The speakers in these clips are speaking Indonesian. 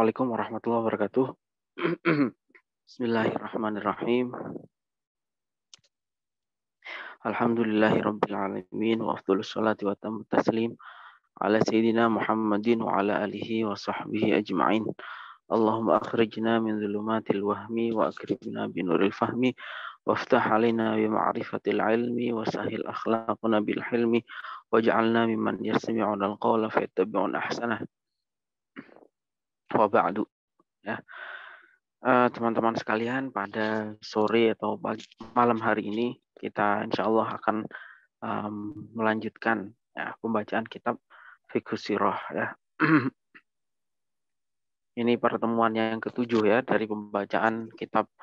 Assalamualaikum warahmatullahi wabarakatuh. Bismillahirrahmanirrahim. Alhamdulillahirabbil alamin wa afdhalus salati wa tammut taslim ala sayyidina Muhammadin wa ala alihi wa sahbihi ajma'in. Allahumma akhrijna min dhulumatil wahmi wa akribna binuril fahmi waftah alaina bi ma'rifatil ilmi wa sahil akhlaqna bil hilmi waj'alna mimman yastami'una al-qawla fayattabi'una ahsanah. Wa ba'du. Ya. Teman-teman sekalian, pada sore atau malam hari ini kita insya Allah akan melanjutkan pembacaan kitab Fiqhus Sirah ya. Ini pertemuan yang ke-7 ya dari pembacaan kitab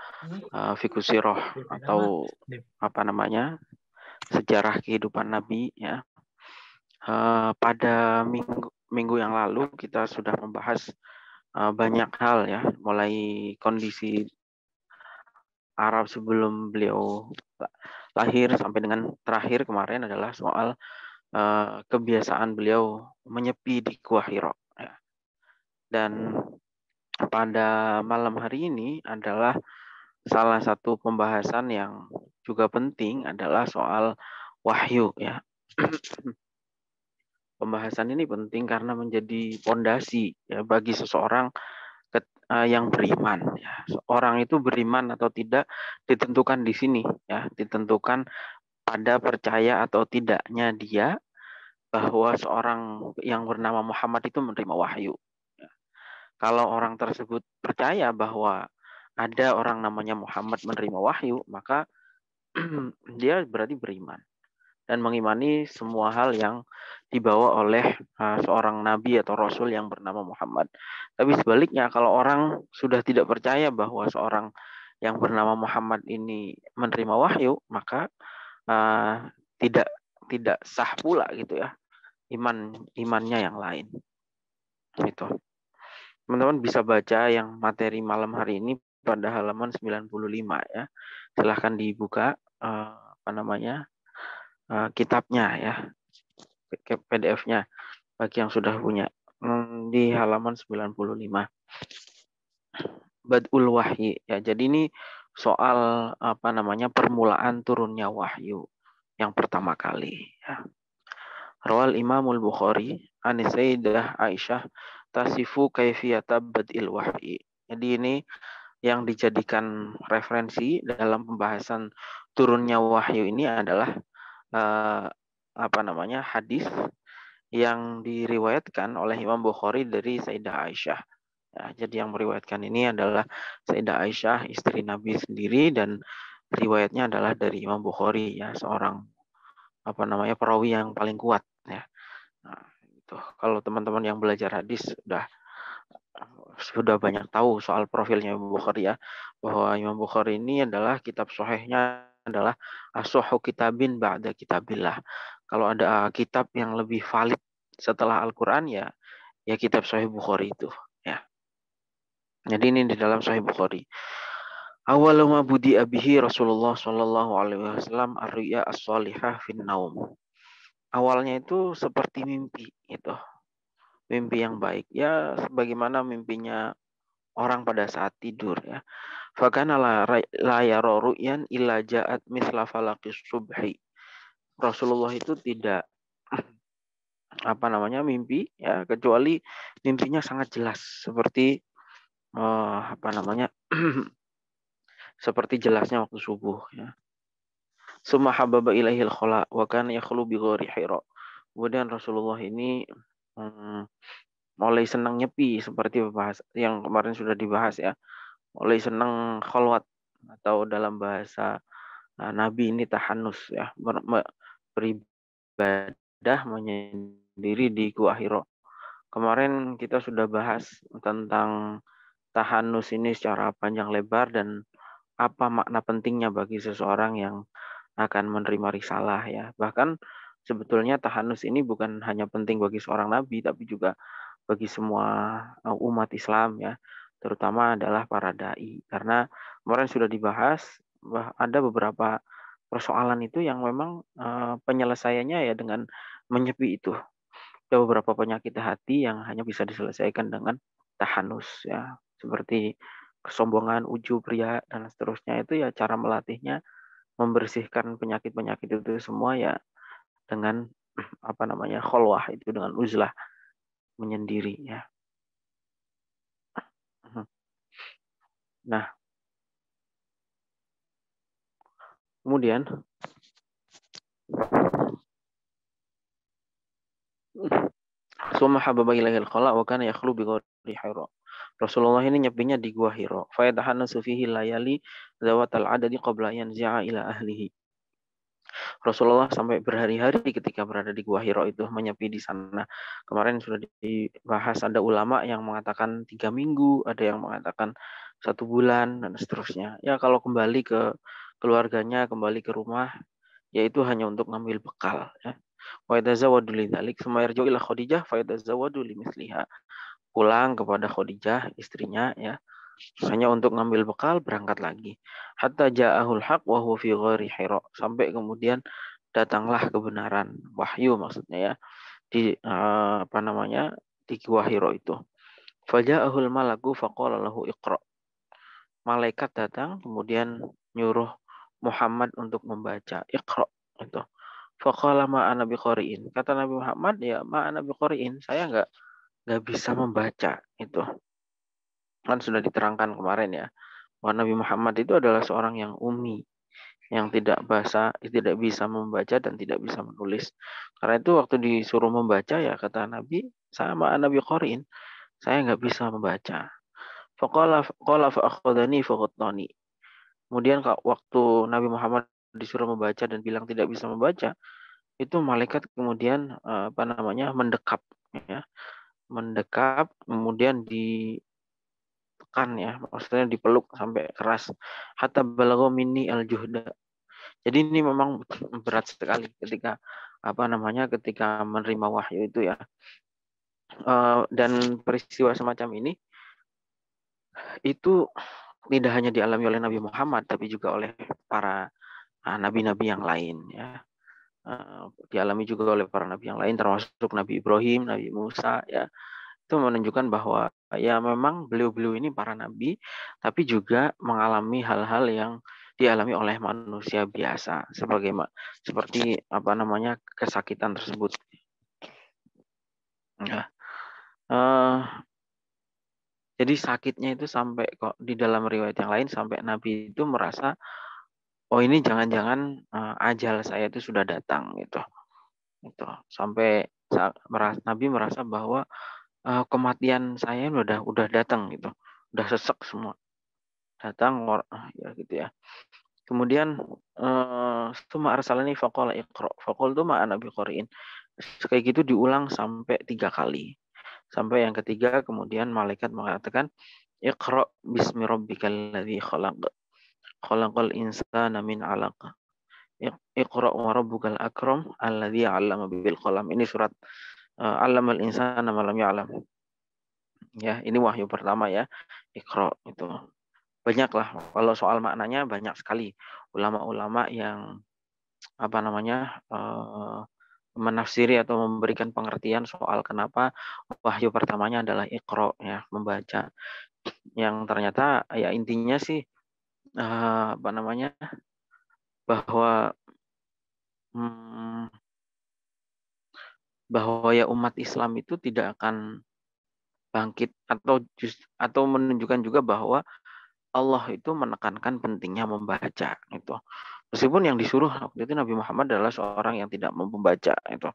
Fiqhus Sirah atau sejarah kehidupan Nabi ya. Pada minggu yang lalu kita sudah membahas banyak hal ya, mulai kondisi Arab sebelum beliau lahir sampai dengan terakhir kemarin adalah soal kebiasaan beliau menyepi di Gua Hira. Ya. Dan pada malam hari ini adalah salah satu pembahasan yang juga penting adalah soal wahyu ya. Pembahasan ini penting karena menjadi pondasi ya bagi seseorang yang beriman. Ya. Orang itu beriman atau tidak ditentukan di sini, ya, ditentukan pada percaya atau tidaknya dia bahwa seorang yang bernama Muhammad itu menerima wahyu. Ya. Kalau orang tersebut percaya bahwa ada orang namanya Muhammad menerima wahyu, maka dia berarti beriman dan mengimani semua hal yang dibawa oleh seorang nabi atau rasul yang bernama Muhammad. Tapi sebaliknya, kalau orang sudah tidak percaya bahwa seorang yang bernama Muhammad ini menerima wahyu, maka tidak sah pula gitu ya imannya yang lain. Gitu. Teman-teman bisa baca yang materi malam hari ini pada halaman 95 ya. Silahkan dibuka kitabnya ya, PDF-nya bagi yang sudah punya di halaman 95. Badul wahyi ya. Jadi ini soal permulaan turunnya wahyu yang pertama kali ya. Rawal Imamul Bukhari an Sayyidah Aisyah tasifu kaifiyata badil wahyi. Jadi ini yang dijadikan referensi dalam pembahasan turunnya wahyu ini adalah hadis yang diriwayatkan oleh Imam Bukhari dari Sayyidah Aisyah. Ya, jadi yang meriwayatkan ini adalah Sayyidah Aisyah, istri Nabi sendiri, dan riwayatnya adalah dari Imam Bukhari ya, seorang perawi yang paling kuat ya. Nah, itu kalau teman-teman yang belajar hadis sudah banyak tahu soal profilnya Imam Bukhari ya, bahwa Imam Bukhari ini adalah kitab sahihnya adalah as-sahhu kitabin ba'da kitabillah. Kalau ada kitab yang lebih valid setelah Al-Qur'an ya kitab Sahih Bukhari itu ya. Jadi ini di dalam Sahih Bukhari. Awwalu ma budi abihi Rasulullah sallallahu alaihi wasallam ar-ru'ya as-salihah fin naum. Awalnya itu seperti mimpi gitu. Mimpi yang baik ya, sebagaimana mimpinya orang pada saat tidur ya. Fakana la yara ru'yan illa ja'at misla falaqis subhi. Rasulullah itu tidak mimpi ya, kecuali mimpinya sangat jelas seperti seperti jelasnya waktu subuh ya. Summa hababa ilaihil khala wa kana yakhlu bi ghairi Hira. Kemudian Rasulullah ini mulai senang nyepi seperti yang kemarin sudah dibahas ya. Mulai senang khalwat atau dalam bahasa Nabi ini tahanus ya, beribadah menyendiri di Gua Hira. Kemarin kita sudah bahas tentang tahanus ini secara panjang lebar dan apa makna pentingnya bagi seseorang yang akan menerima risalah ya. Bahkan sebetulnya tahanus ini bukan hanya penting bagi seorang nabi tapi juga bagi semua umat Islam ya, terutama adalah para dai. Karena kemarin sudah dibahas ada beberapa persoalan itu yang memang penyelesaiannya ya dengan menyepi itu. Ada beberapa penyakit hati yang hanya bisa diselesaikan dengan tahanus ya, seperti kesombongan, ujub, ria dan seterusnya. Itu ya cara melatihnya membersihkan penyakit-penyakit itu semua ya dengan apa namanya, kholwah, itu dengan uzlah, menyendiri ya. Nah, kemudian summa hababa ilaihil khala wa kana yakhlu bi ghairi Hira. Rasulullah ini nyepinya di gua Hira. Fa yatahannasu fihi layali zawatal adadi qabla yanzi'a ila ahlihi. Rasulullah sampai berhari-hari ketika berada di Gua Hiro itu menyepi di sana. Kemarin sudah dibahas, ada ulama yang mengatakan 3 minggu, ada yang mengatakan 1 bulan dan seterusnya. Ya kalau kembali ke keluarganya, kembali ke rumah, yaitu hanya untuk ngambil bekal. Ya. Wa yatazawwadu lidzalik, tsumma yarji'u ila Khadijah fa yatazawwadu limithliha. Pulang kepada Khadijah, istrinya ya, hanya untuk ngambil bekal, berangkat lagi. Hatta ja'ahul haq wa huwa fi ghairi Hira. Sampai kemudian datanglah kebenaran, wahyu maksudnya ya, di apa namanya, di Gua Hira itu. Faja'ahul malaku faqala lahu iqra. Malaikat datang kemudian nyuruh Muhammad untuk membaca, iqra itu. Faqala ma ana biqari'in. Kata Nabi Muhammad, ya ma ana biqari'in, saya enggak bisa membaca itu. Kan sudah diterangkan kemarin ya, bahwa Nabi Muhammad itu adalah seorang yang ummi, yang tidak bisa membaca dan tidak bisa menulis. Karena itu waktu disuruh membaca ya kata Nabi, sama Nabi Qorin, saya nggak bisa membaca. Faqala fa'akhadhani faghattani. Kemudian waktu Nabi Muhammad disuruh membaca dan bilang tidak bisa membaca, itu malaikat kemudian apa namanya, mendekap ya. Mendekap kemudian ditekan ya, maksudnya dipeluk sampai keras. Hatta balagha minni al-juhda. Jadi ini memang berat sekali ketika apa namanya, ketika menerima wahyu itu ya. Dan peristiwa semacam ini itu tidak hanya dialami oleh Nabi Muhammad, tapi juga oleh para nabi-nabi yang lain ya. Dialami juga oleh para nabi yang lain, termasuk Nabi Ibrahim, Nabi Musa ya. Itu menunjukkan bahwa ya memang beliau-beliau ini para nabi, tapi juga mengalami hal-hal yang dialami oleh manusia biasa, seperti apa namanya, kesakitan tersebut. Ya. Jadi sakitnya itu sampai kok di dalam riwayat yang lain sampai Nabi itu merasa, oh ini jangan-jangan ajal saya itu sudah datang gitu. Itu sampai Nabi merasa bahwa kematian saya udah datang gitu, udah sesek semua, datang ya gitu ya. Kemudian summa arsalani faqala iqra. Faqultu ma ana biqari'in. Kayak gitu diulang sampai 3 kali. Sampai yang ketiga kemudian malaikat mengatakan, iqra bismi rabbikal ladzi khalaq. Khalaqal insana min 'alaq. Iqra wa rabbukal akram alladzi 'allama bil qalam. Ini surat 'allamal insana ma lam ya'lam. Ya, ini wahyu pertama ya. Iqra itu. Banyaklah kalau soal maknanya, banyak sekali ulama-ulama yang apa namanya, menafsiri atau memberikan pengertian soal kenapa wahyu pertamanya adalah Iqra ya, membaca. Yang ternyata ya intinya sih apa namanya, bahwa bahwa ya umat Islam itu tidak akan bangkit atau menunjukkan juga bahwa Allah itu menekankan pentingnya membaca itu. Meskipun yang disuruh waktu itu Nabi Muhammad adalah seorang yang tidak mampu membaca itu.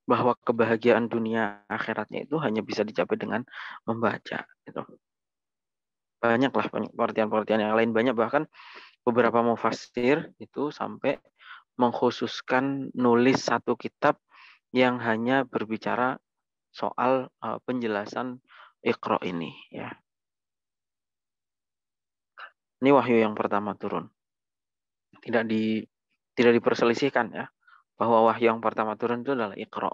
Bahwa kebahagiaan dunia akhiratnya itu hanya bisa dicapai dengan membaca itu. Banyaklah pengertian-pengertian yang lain, banyak, bahkan beberapa mufassir itu sampai mengkhususkan nulis satu kitab yang hanya berbicara soal penjelasan Iqra ini ya. Ini wahyu yang pertama turun. Tidak diperselisihkan ya, bahwa wahyu yang pertama turun itu adalah Iqra.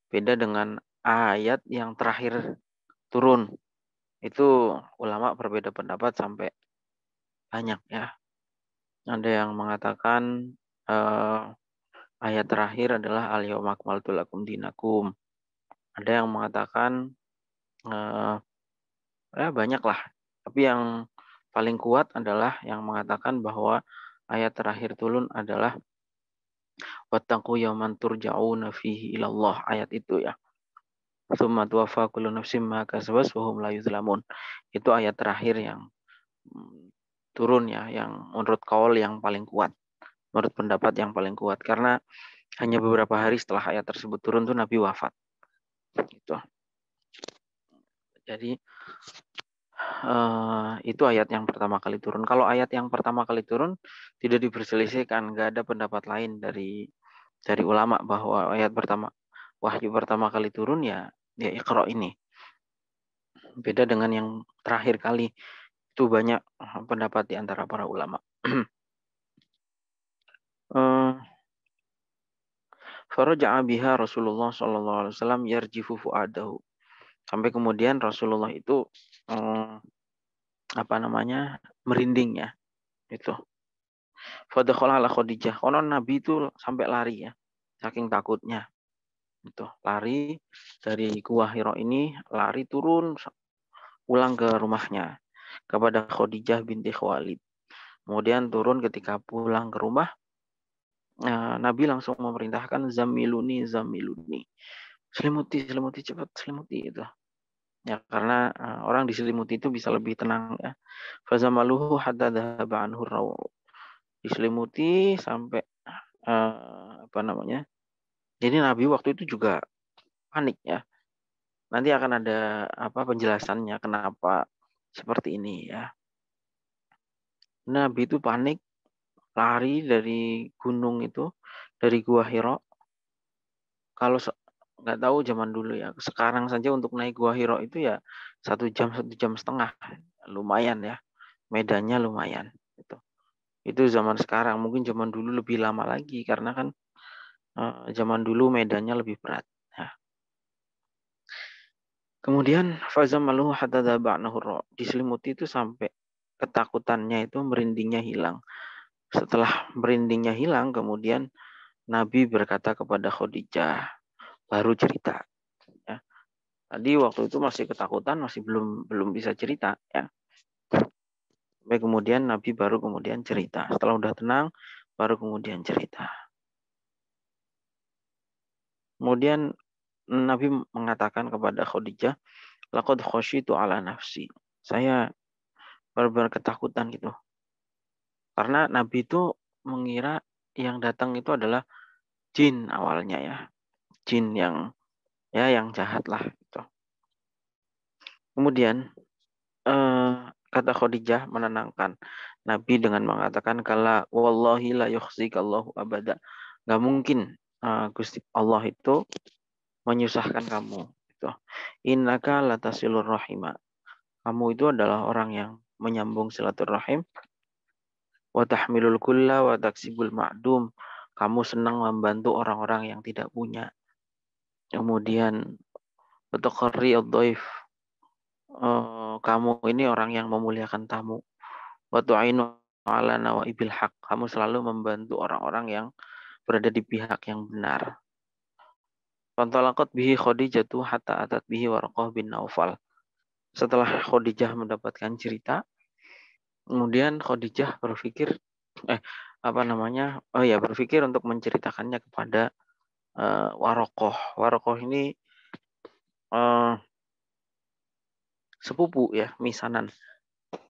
Beda dengan ayat yang terakhir turun. Itu ulama berbeda pendapat sampai banyak ya. Ada yang mengatakan ayat terakhir adalah al-yauma akmaltu lakum dinakum. Ada yang mengatakan ya banyak lah. Tapi yang paling kuat adalah yang mengatakan bahwa ayat terakhir turun adalah wattaqu yawman turja'una fihi ilallah. Ayat itu ya. Tsumma tuwaffa kullu nafsin ma kasabat wa hum la yuzlamun. Itu ayat terakhir yang turun ya, yang menurut kaul yang paling kuat. Menurut pendapat yang paling kuat. Karena hanya beberapa hari setelah ayat tersebut turun tuh Nabi wafat. Gitu. Jadi itu ayat yang pertama kali turun. Kalau ayat yang pertama kali turun tidak diperselisihkan, nggak ada pendapat lain dari ulama bahwa ayat pertama wahyu pertama kali turun ya Iqra ini. Beda dengan yang terakhir kali, itu banyak pendapat di antara para ulama. Faraja'a biha Rasulullah sallallahu alaihi wasallam yarjifu fuadahu. Sampai kemudian Rasulullah itu merinding ya. Itu. Fadakhala ala Khadijah. Konon Nabi itu sampai lari ya. Saking takutnya. Itu, lari dari Gua Hira ini, lari turun pulang ke rumahnya kepada Khadijah binti Khuwailid. Kemudian turun ketika pulang ke rumah, Nabi langsung memerintahkan zamiluni. Selimuti cepat, selimuti itu. Ya karena orang diselimuti itu bisa lebih tenang ya. Fazamaluhu hatta dhahaba anhu rawu. Diselimuti sampai Jadi Nabi waktu itu juga panik ya. Nanti akan ada penjelasannya kenapa seperti ini ya. Nabi itu panik, lari dari gunung itu, dari Gua Hira. Kalau nggak tahu zaman dulu ya. Sekarang saja untuk naik Gua Hira itu ya 1 jam 1 jam setengah, lumayan ya. Medannya lumayan. Itu zaman sekarang. Mungkin zaman dulu lebih lama lagi karena kan zaman dulu medannya lebih berat. Ya. Kemudian fazamaluhu hatta dzaba'nahu. Diselimuti itu sampai ketakutannya itu merindingnya hilang. Setelah merindingnya hilang, kemudian Nabi berkata kepada Khadijah, baru cerita. Ya. Tadi waktu itu masih ketakutan, masih belum bisa cerita. Ya. Sampai kemudian Nabi baru kemudian cerita. Setelah udah tenang, baru kemudian cerita. Kemudian Nabi mengatakan kepada Khadijah, laqad khasyitu ala nafsi. Saya benar-benar ketakutan gitu. Karena Nabi itu mengira yang datang itu adalah jin awalnya ya. Jin yang jahat lah gitu. Kemudian kata Khadijah menenangkan Nabi dengan mengatakan kala wallahi la yukhzikallahu abada. Gak mungkin Gusti Allah itu menyusahkan kamu gitu. Innaka latasilur rahima. Kamu itu adalah orang yang menyambung silaturahim. Wa tahmilul kulla wa taksibul ma'dum. Kamu senang membantu orang-orang yang tidak punya. Kemudian Tuqarri ad-dhaif. Kamu ini orang yang memuliakan tamu. Wa tu'inu ala nawaibil haq. Kamu selalu membantu orang-orang yang berada di pihak yang benar. Fantalaqat bihi Khadijatu hatta atat bihi Warqah bin Naufal. Setelah Khadijah mendapatkan cerita, kemudian Khadijah berpikir berpikir untuk menceritakannya kepada Warqah. Warqah ini sepupu ya, misanan.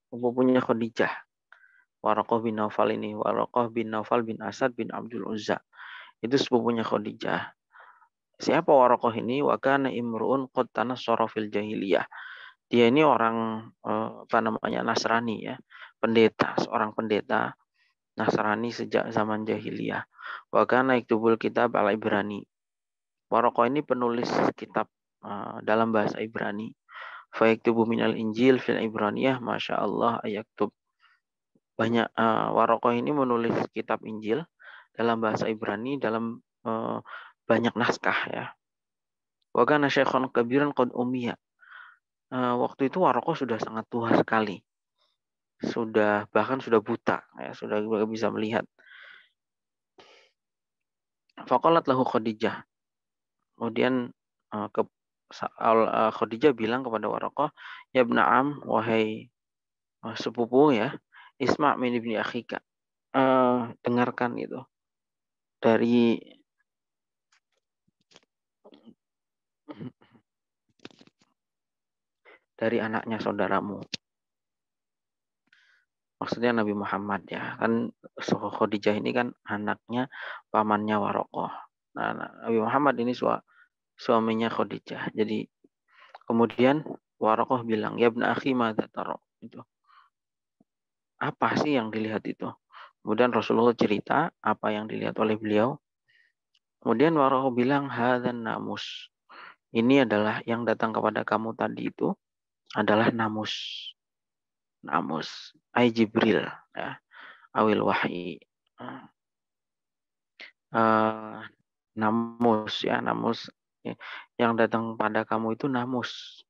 Sepupunya Khadijah. Warqah bin Naufal ini. Warqah bin Naufal bin Asad bin Abdul Uzza. Itu sepupunya Khadijah. Siapa Warqah ini? Wa kana imru'un qad tanassara fil jahiliyah. Dia ini orang Nasrani ya. Pendeta, seorang pendeta Nasrani sejak zaman jahiliyah. Wa kana yaktubul kitab ala Ibrani. Warqah ini penulis kitab dalam bahasa Ibrani. Fa yaktubu minal Injil fil Ibraniyah, Masya Allah ayaktub. Banyak Warqah ini menulis kitab Injil dalam bahasa Ibrani dalam banyak naskah ya. Wa kana syaikhan kabiran qad umiya. Waktu itu Warqah sudah sangat tua sekali. Bahkan sudah buta ya, sudah bisa melihat. Faqalat lahu Khadijah. Kemudian Khadijah bilang kepada Waraqah, ya ibna am, wahai sepupu ya, isma' min ibni akhika. Dengarkan itu dari anaknya saudaramu. Maksudnya Nabi Muhammad ya. Kan Khadijah ini kan anaknya pamannya Waraqah. Nah, Nabi Muhammad ini suaminya Khadijah. Jadi kemudian Waraqah bilang, ya ibna akhi madza tara? Itu. Apa sih yang dilihat itu? Kemudian Rasulullah cerita apa yang dilihat oleh beliau. Kemudian Waraqah bilang, hadzan namus. Ini adalah yang datang kepada kamu tadi itu adalah namus. Namus. Ay Jibril. Ya. Awil wahyi. Namus ya, namus ya. Yang datang pada kamu itu namus.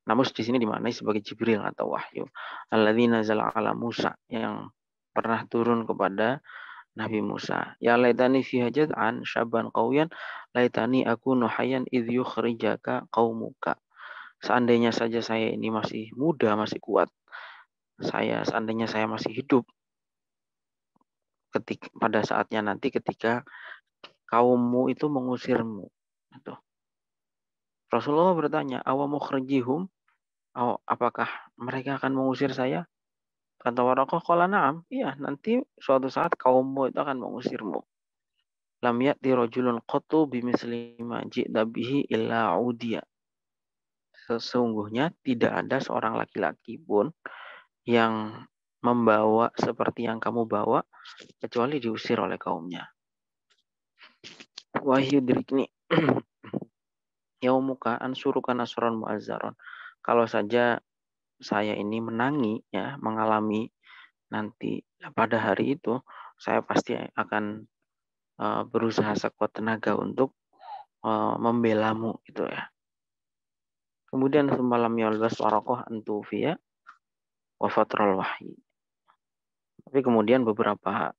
Namus di sini dimaknai sebagai Jibril atau wahyu. Alladzi nazala ala Musa, yang pernah turun kepada Nabi Musa. Ya laitani fiha jad'an syaban qawiyan laitani aku nuhayan idh yukhrijaka qaumuka. Seandainya saja saya ini masih muda, masih kuat. Seandainya saya masih hidup pada saatnya nanti ketika kaummu itu mengusirmu. Gitu. Rasulullah bertanya, awamukhrajihum, apakah mereka akan mengusir saya? Kata Waraqah, qala na'am. Iya, nanti suatu saat kaummu itu akan mengusirmu. Lam ya'ti rajulun qattu bimisli ma ji'ta bihi illa udiya. Sesungguhnya tidak ada seorang laki-laki pun yang membawa seperti yang kamu bawa kecuali diusir oleh kaumnya. Wahyu dirikni yaumuka ansuruka nasron mu'azzaron. Kalau saja saya ini menangi ya, mengalami nanti pada hari itu, saya pasti akan berusaha sekuat tenaga untuk membelamu gitu ya. Kemudian semalam yalbas Waraqah antufiya wa fatrul wahyi. Tapi kemudian beberapa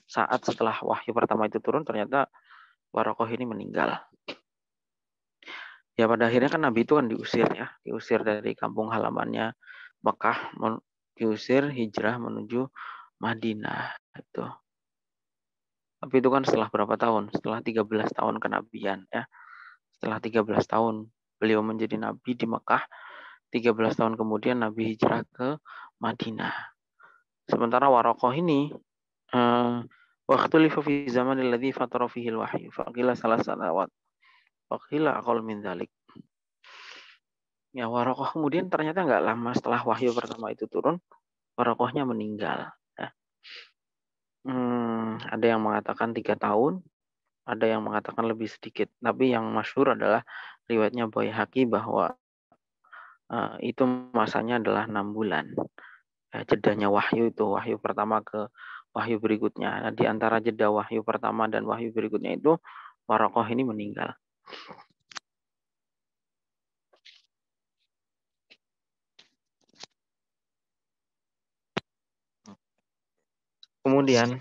saat setelah wahyu pertama itu turun, ternyata Waraqah ini meninggal. Ya pada akhirnya kan Nabi itu kan diusir dari kampung halamannya Mekah, diusir hijrah menuju Madinah itu. Tapi itu kan setelah berapa tahun? Setelah 13 tahun kenabian ya. Setelah 13 tahun beliau menjadi nabi di Mekah, 13 tahun kemudian Nabi hijrah ke Madinah. Sementara Waraqah ini waktu lifa fi zamanil ladzi fatara fihi al-wahyu faqila salah salawat faqila aqal min dzalik. Ya Waraqah kemudian ternyata nggak lama setelah wahyu pertama itu turun, Waraqahnya meninggal. Ya. Ada yang mengatakan 3 tahun, ada yang mengatakan lebih sedikit. Tapi yang masyhur adalah riwayatnya Baihaqi bahwa itu masanya adalah 6 bulan. Jedanya wahyu itu, wahyu pertama ke wahyu berikutnya. Nah, di antara jeda wahyu pertama dan wahyu berikutnya itu, Waraqah ini meninggal. Kemudian,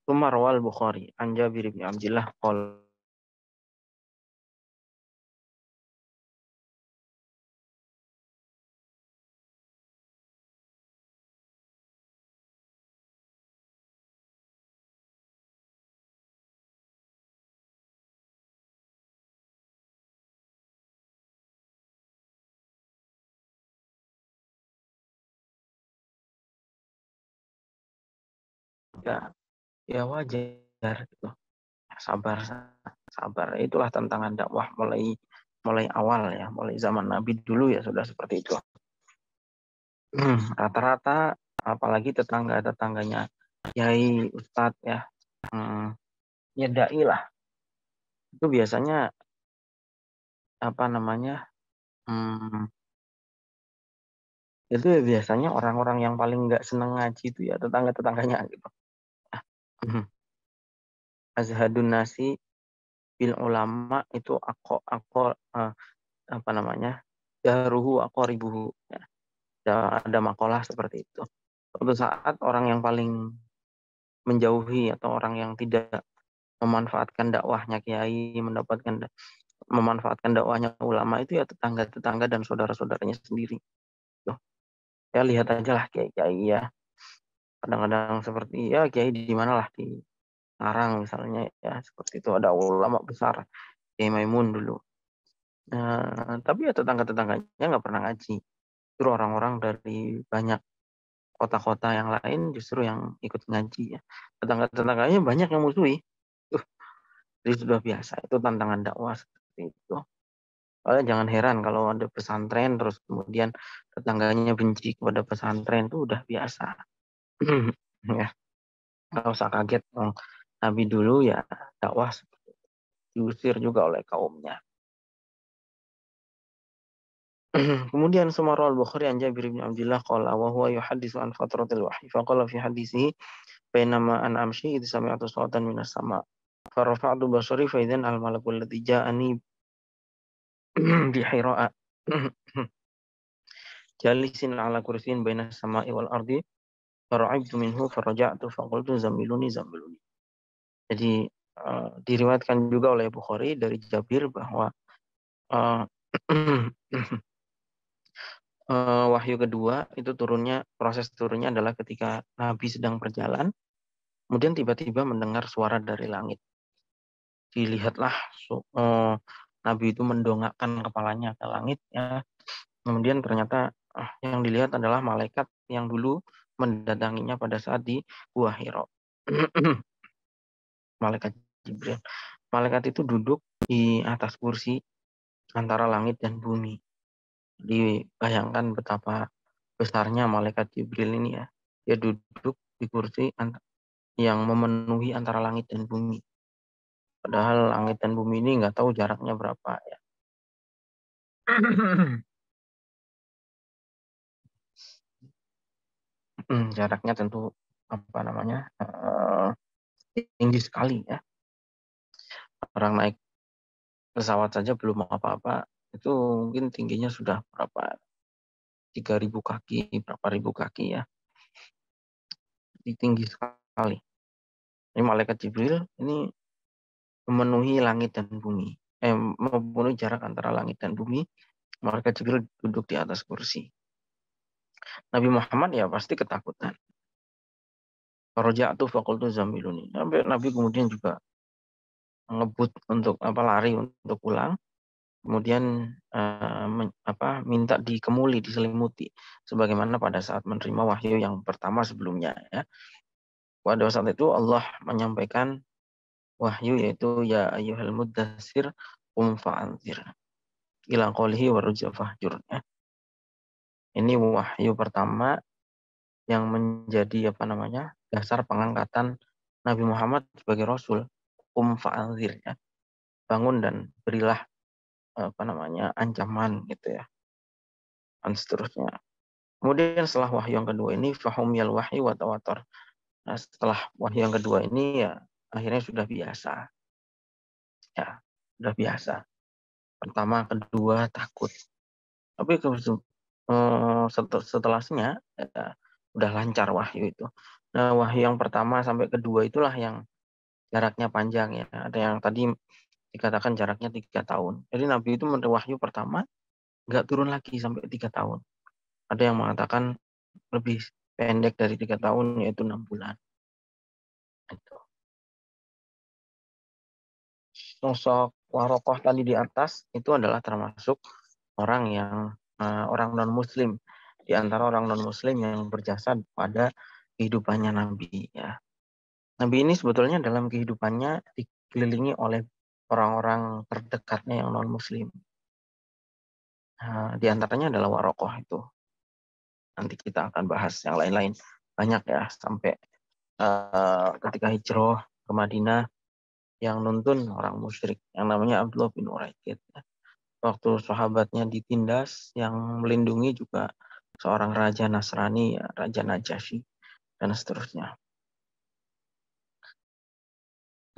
Umar wal Bukhari, an Jabir bin Abdullah qala ya wajar gitu. Sabar. Itulah tantangan dakwah mulai awal ya, mulai zaman Nabi dulu ya sudah seperti itu. Rata-rata apalagi tetangganya yai, ustadz ya, ya dai lah. Itu biasanya itu biasanya orang-orang yang paling nggak seneng ngaji itu ya tetangga-tetangganya gitu. Azhadun nasi bil ulama itu jaruhu aqoribuhu ya. Ada makalah seperti itu. Suatu saat orang yang paling menjauhi atau orang yang tidak memanfaatkan dakwahnya kiai, memanfaatkan dakwahnya ulama itu ya tetangga-tetangga dan saudara-saudaranya sendiri. Tuh. Ya lihat aja lah kiai-kiai ya. Kadang-kadang seperti ya kiai di mana lah di Ngarang misalnya ya seperti itu ada ulama besar Kiai Maimun dulu. Nah, tapi ya tetangga-tetangganya nggak pernah ngaji. Justru orang-orang dari banyak kota-kota yang lain justru yang ikut ngaji ya. Tetangga-tetangganya banyak yang musuhi. Uh, jadi sudah biasa itu tantangan dakwah seperti itu. Soalnya jangan heran kalau ada pesantren terus kemudian tetangganya benci kepada pesantren itu udah biasa. Ya, nggak usah kaget. Nabi dulu ya dakwah diusir juga oleh kaumnya. Kemudian Sumarra al-Bukhari an Jabir bin Abdullah qala wa huwa yuhadditsu an fatratil wahyi faqala fi hadisihi bainama an amshi idh sami'tu sawtan minas sama farafa'tu basari fa idzan al-malakul ladzi ja'ani bi Hira'a jalisin ala kursiyin bainas sama'i wal ardi fara'ibtu minhu faraja'tu faqultu zamiluni zamiluni. Jadi diriwayatkan juga oleh Bukhari dari Jabir bahwa uh, wahyu kedua itu proses turunnya adalah ketika Nabi sedang berjalan, kemudian tiba-tiba mendengar suara dari langit. Dilihatlah Nabi itu mendongakkan kepalanya ke langit, ya. Kemudian ternyata yang dilihat adalah malaikat yang dulu mendatanginya pada saat di Gua Hira. Malaikat Jibril. Malaikat itu duduk di atas kursi antara langit dan bumi. Dibayangkan betapa besarnya malaikat Jibril ini ya. Dia duduk di kursi yang memenuhi antara langit dan bumi. Padahal langit dan bumi ini nggak tahu jaraknya berapa ya. Jaraknya tentu apa namanya tinggi sekali ya. Orang naik pesawat saja belum apa-apa itu mungkin tingginya sudah berapa 3.000 kaki, berapa ribu kaki ya. Tinggi sekali. Ini malaikat Jibril ini memenuhi langit dan bumi. Memenuhi jarak antara langit dan bumi. Malaikat Jibril duduk di atas kursi. Nabi Muhammad ya pasti ketakutan. Faraja'tu faqultu zamiluni. Nabi kemudian juga ngebut untuk lari untuk pulang. Kemudian minta dikemuli, diselimuti sebagaimana pada saat menerima wahyu yang pertama sebelumnya ya. Pada saat itu Allah menyampaikan wahyu yaitu ya ayyuhal muddatsir qum fa'anzir ila qoulihi warujza fahjur ya. Ini wahyu pertama yang menjadi dasar pengangkatan Nabi Muhammad sebagai Rasul. Qum fa'anzir ya. Bangun dan berilah ancaman gitu ya. Dan seterusnya. Kemudian setelah wahyu yang kedua ini fahumyal wahyu wa tawatur. Nah, setelah wahyu yang kedua ini ya akhirnya sudah biasa. Ya, sudah biasa. Pertama, kedua takut. Tapi setelahnya ya, udah lancar wahyu itu. Nah, wahyu yang pertama sampai kedua itulah yang jaraknya panjang ya. Ada yang tadi dikatakan jaraknya 3 tahun. Jadi Nabi itu menerima wahyu pertama nggak turun lagi sampai 3 tahun. Ada yang mengatakan lebih pendek dari 3 tahun yaitu 6 bulan. Itu. Sosok Warokoh tadi di atas itu adalah termasuk orang yang orang non Muslim, di antara orang non Muslim yang berjasa pada kehidupannya Nabi ya. Nabi ini sebetulnya dalam kehidupannya dikelilingi oleh orang-orang terdekatnya yang non Muslim. Di antaranya adalah Warokoh itu. Nanti kita akan bahas yang lain-lain banyak ya sampai ketika hijrah ke Madinah yang nuntun orang musyrik yang namanya Abdullah bin Uraikid. Waktu sahabatnya ditindas, yang melindungi juga seorang raja Nasrani, ya, Raja Najasyi, dan seterusnya.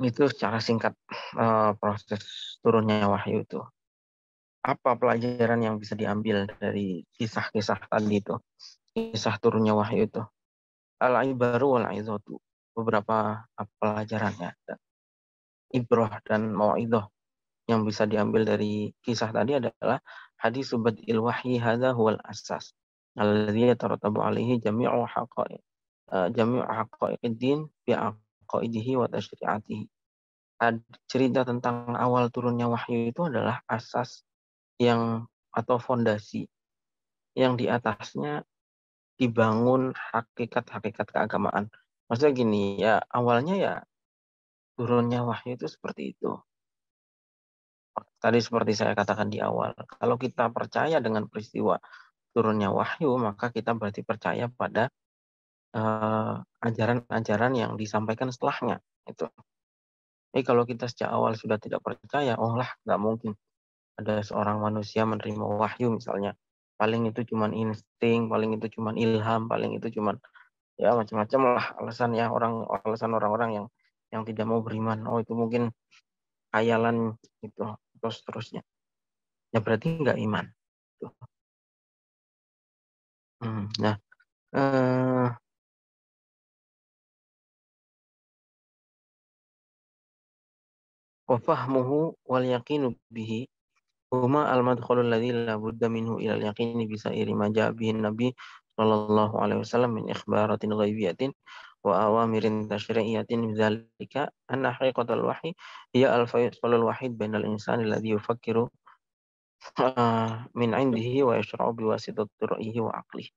Itu secara singkat proses turunnya wahyu itu. Apa pelajaran yang bisa diambil dari kisah-kisah tadi itu? Kisah turunnya wahyu itu. Al-ibaru wal-izatu. beberapa pelajarannya. Ibrah dan mau'idhah yang bisa diambil dari kisah tadi adalah hadis badil wahyi hadza huwal asas alladzi yatarattabu alaihi jami'u haqa'iqid din bi aqaidihi wa tasyri'atihi. Cerita tentang awal turunnya wahyu itu adalah asas yang atau fondasi yang di atasnya dibangun hakikat-hakikat keagamaan. Maksudnya gini ya, awalnya ya turunnya wahyu itu seperti itu. Tadi seperti saya katakan di awal, kalau kita percaya dengan peristiwa turunnya wahyu, maka kita berarti percaya pada ajaran-ajaran yang disampaikan setelahnya. Itu. Jadi kalau kita sejak awal sudah tidak percaya, oh lah nggak mungkin ada seorang manusia menerima wahyu misalnya. Paling itu cuman insting, paling itu cuman ilham, paling itu cuman ya macam-macam lah alasan orang-orang yang tidak mau beriman. Oh itu mungkin khayalan gitu, terus seterusnya. Ya berarti nggak iman. Tuh. Nah, eh, wa fahmuhu wal yaqinu bihi huma al-madkhalul ladzi la budda minhu ila al-yaqini bi sa'iri ma ja'a bihi nabi sallallahu alaihi wasallam min ikhbaratin ghaibiyatin wa awamirin tasyri'iyatin bidzalika anna haqiqatal wahyi hiya al-faysalul wahid bainal insani alladzi yufakkiru min 'indihi wa yashra'u bi wasitati ra'yihi wa 'aqlihi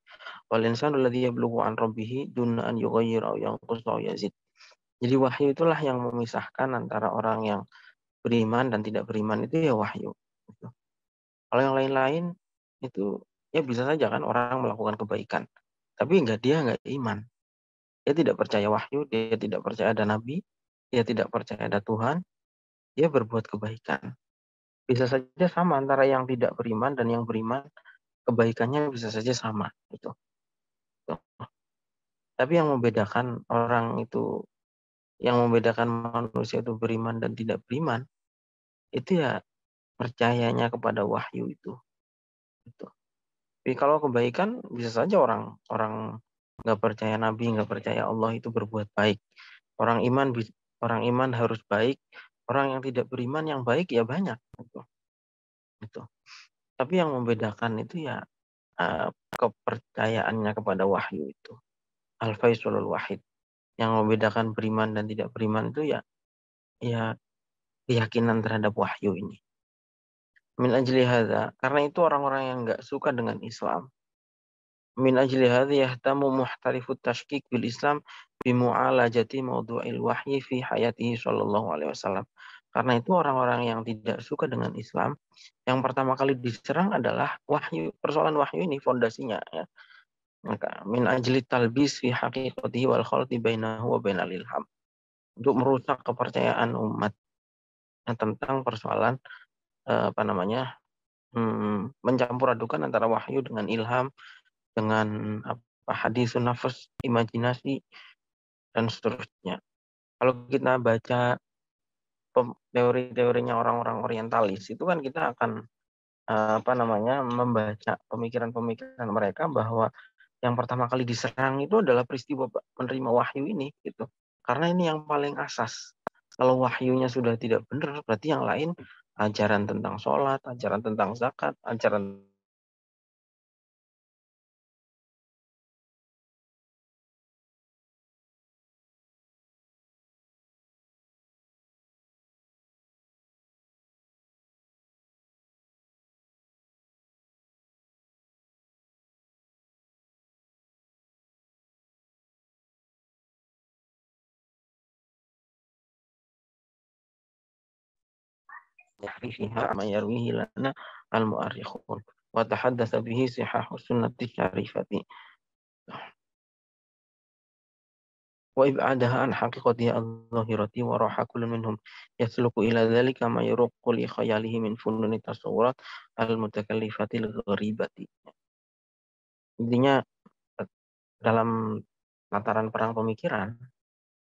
wal insanu alladzi yablughu an rabbih duna an yughayyira aw yanqus aw yazid. Jadi wahyu itulah yang memisahkan antara orang yang beriman dan tidak beriman itu ya wahyu. Gitu. Kalau yang lain-lain itu ya bisa saja kan orang melakukan kebaikan, tapi dia nggak iman. Dia tidak percaya wahyu, dia tidak percaya ada nabi, dia tidak percaya ada Tuhan, dia berbuat kebaikan. Bisa saja sama antara yang tidak beriman dan yang beriman, kebaikannya bisa saja sama gitu. Tapi yang membedakan orang itu, yang membedakan manusia itu beriman dan tidak beriman, itu ya percayanya kepada wahyu itu. Gitu. Tapi kalau kebaikan bisa saja orang orang nggak percaya Nabi, nggak percaya Allah itu berbuat baik. Orang iman orang iman harus baik. Orang yang tidak beriman yang baik ya banyak. Gitu. Tapi yang membedakan itu ya kepercayaannya kepada wahyu itu. Al-Faisalul Wahid. Yang membedakan beriman dan tidak beriman itu ya keyakinan terhadap wahyu ini. Min ajli hadza, karena itu orang-orang yang nggak suka dengan Islam. Min ajli hadza yahtamu muhtarifut tashkik bil Islam bimu'alajati mawdu'il wahyi fi hayatihi sallallahu alaihi wasallam. Karena itu orang-orang yang tidak suka dengan Islam, yang pertama kali diserang adalah wahyu, persoalan wahyu ini fondasinya ya. Maka min ajli talbis fi haqiqatihi wal khalti bainahu wa bainal ilham. Untuk merusak kepercayaan umat tentang persoalan mencampur adukan antara wahyu dengan ilham, dengan hadisun nafas, imajinasi, dan seterusnya. Kalau kita baca teori-teorinya orang-orang orientalis, itu kan kita akan membaca pemikiran-pemikiran mereka bahwa yang pertama kali diserang itu adalah peristiwa menerima wahyu ini, gitu. Karena ini yang paling asas. Kalau wahyunya sudah tidak benar, berarti yang lain ajaran tentang sholat, ajaran tentang zakat, ajaran fiha ma yarwihi lana al-mu'arrikhun wa tahaddatsa bihi sihahu sunnati syarifati wa ib'adaha an haqiqatiha adh-dhahirati wa raha kullun minhum yasluku ila dzalika ma yuruqqu li khayalihi min fununi tasawurat al-mutakallifati al-gharibati. Intinya dalam lataran perang pemikiran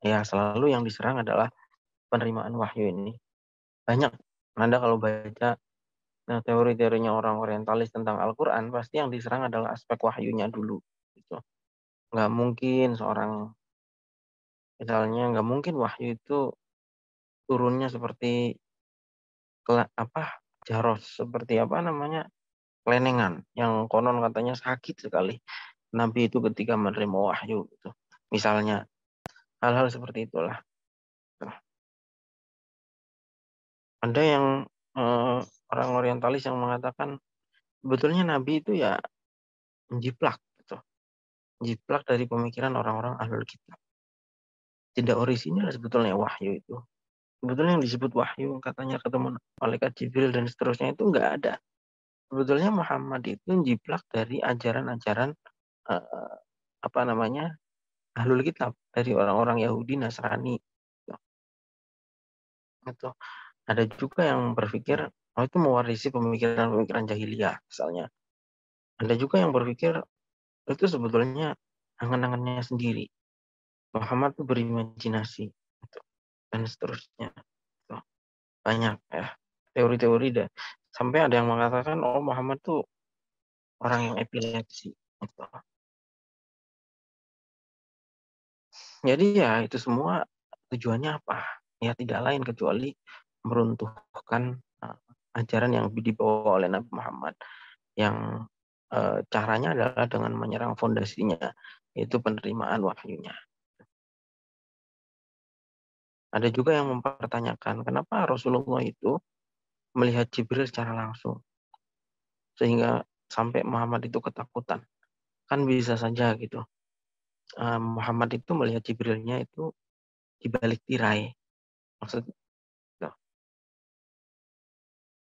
ya selalu yang diserang adalah penerimaan wahyu ini. Banyak Anda kalau baca teori-teorinya orang orientalis tentang Al-Quran, pasti yang diserang adalah aspek wahyunya dulu. Gitu. Nggak mungkin seorang Misalnya nggak mungkin wahyu itu turunnya seperti jaros, seperti kelenengan yang konon katanya sakit sekali. Nabi itu ketika menerima wahyu gitu. Misalnya hal-hal seperti itulah. Nah, ada yang orang orientalis yang mengatakan sebetulnya Nabi itu ya menjiplak gitu. Menjiplak dari pemikiran orang-orang ahlul kitab. Tidak orisinal sebetulnya wahyu itu. Sebetulnya yang disebut wahyu katanya ketemu malaikat Jibril dan seterusnya itu enggak ada. Sebetulnya Muhammad itu menjiplak dari ajaran-ajaran eh, ahlul kitab, dari orang-orang Yahudi Nasrani. Itu ada juga yang berpikir itu mewarisi pemikiran-pemikiran jahiliyah misalnya. Ada juga yang berpikir itu sebetulnya angan-angannya sendiri. Muhammad itu berimajinasi gitu, dan seterusnya. Gitu. Banyak ya teori-teori deh. Sampai ada yang mengatakan Muhammad tuh orang yang epilepsi. Gitu. Jadi ya itu semua tujuannya apa? Ya tidak lain kecuali meruntuhkan ajaran yang dibawa oleh Nabi Muhammad, yang caranya adalah dengan menyerang fondasinya, yaitu penerimaan wahyunya. Ada juga yang mempertanyakan kenapa Rasulullah itu melihat Jibril secara langsung sehingga sampai Muhammad itu ketakutan. Kan bisa saja gitu. Muhammad itu melihat Jibrilnya itu di balik tirai. Maksudnya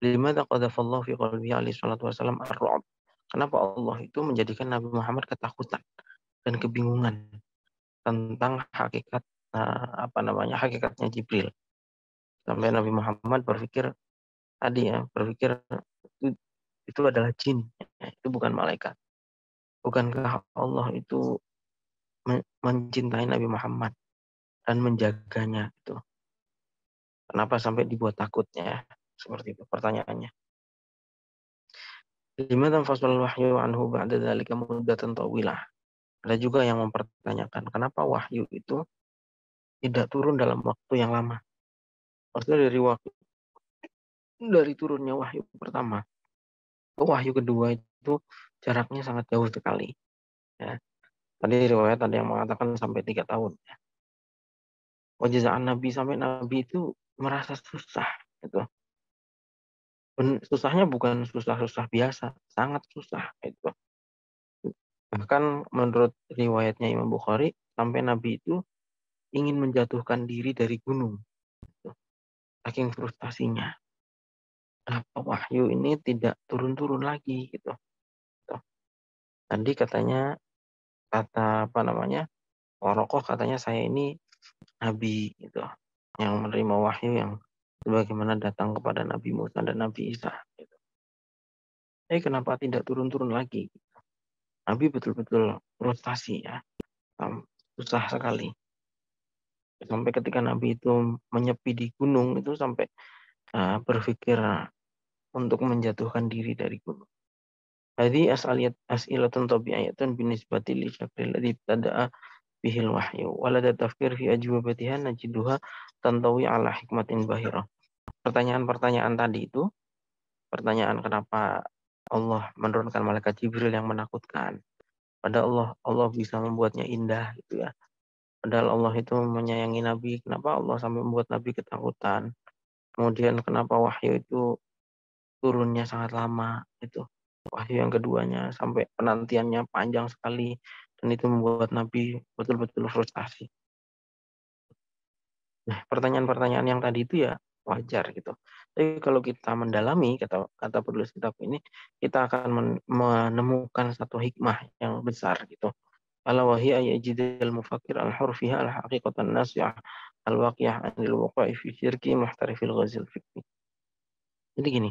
lima taqadzafallahu fi qalbihi alaihi salatu wasallam ar-ru'b. Kenapa Allah itu menjadikan Nabi Muhammad ketakutan dan kebingungan tentang hakikat hakikatnya Jibril. Sampai Nabi Muhammad berpikir itu, itu adalah jin, itu bukan malaikat. Bukankah Allah itu mencintai Nabi Muhammad dan menjaganya itu? Kenapa sampai dibuat takutnya? Seperti itu pertanyaannya. Lima tanfasul wahyu anhu ba'da dzalika muddatan tawilah. Ada juga yang mempertanyakan kenapa wahyu itu tidak turun dalam waktu yang lama. Maksudnya dari turunnya wahyu pertama ke wahyu kedua itu jaraknya sangat jauh sekali. Ya. Tadi riwayat ada yang mengatakan sampai 3 tahun. Wajizaan Nabi sampai Nabi itu merasa susah. Gitu. Susahnya bukan susah-susah biasa, sangat susah. Itu. Bahkan menurut riwayatnya Imam Bukhari, sampai Nabi itu ingin menjatuhkan diri dari gunung. Gitu. Saking frustasinya. Wahyu ini tidak turun-turun lagi gitu. Tadi katanya Warokoh katanya saya ini nabi gitu, yang menerima wahyu yang sebagaimana datang kepada Nabi Musa dan Nabi Isa. Gitu. Tapi kenapa tidak turun-turun lagi? Nabi betul-betul frustasi ya, susah sekali. Sampai ketika Nabi itu menyepi di gunung itu sampai berpikir untuk menjatuhkan diri dari gunung. Jadi as'ilatun tabi'iyatun binisbati li syakril ladzi tada'a bihil wahyu walada tafkir fi ajwabatiha najiduha tantawi ala hikmatin bahirah. Pertanyaan-pertanyaan tadi itu, pertanyaan kenapa Allah menurunkan malaikat Jibril yang menakutkan. Padahal Allah bisa membuatnya indah gitu ya. Padahal Allah itu menyayangi Nabi, kenapa Allah sampai membuat Nabi ketakutan. Kemudian kenapa wahyu itu turunnya sangat lama itu. Wahyu yang keduanya sampai penantiannya panjang sekali dan itu membuat Nabi betul-betul frustasi. Nah, pertanyaan-pertanyaan yang tadi itu ya wajar gitu. Tapi kalau kita mendalami kata penulis kitab ini, kita akan menemukan satu hikmah yang besar gitu. Ala wahiya yajidil mufakir al-hurfiha al-haqiqatan nasiyah al-waqiyah anil wuqa'i fi syirki muhtarifil ghazil fikri. Jadi gini,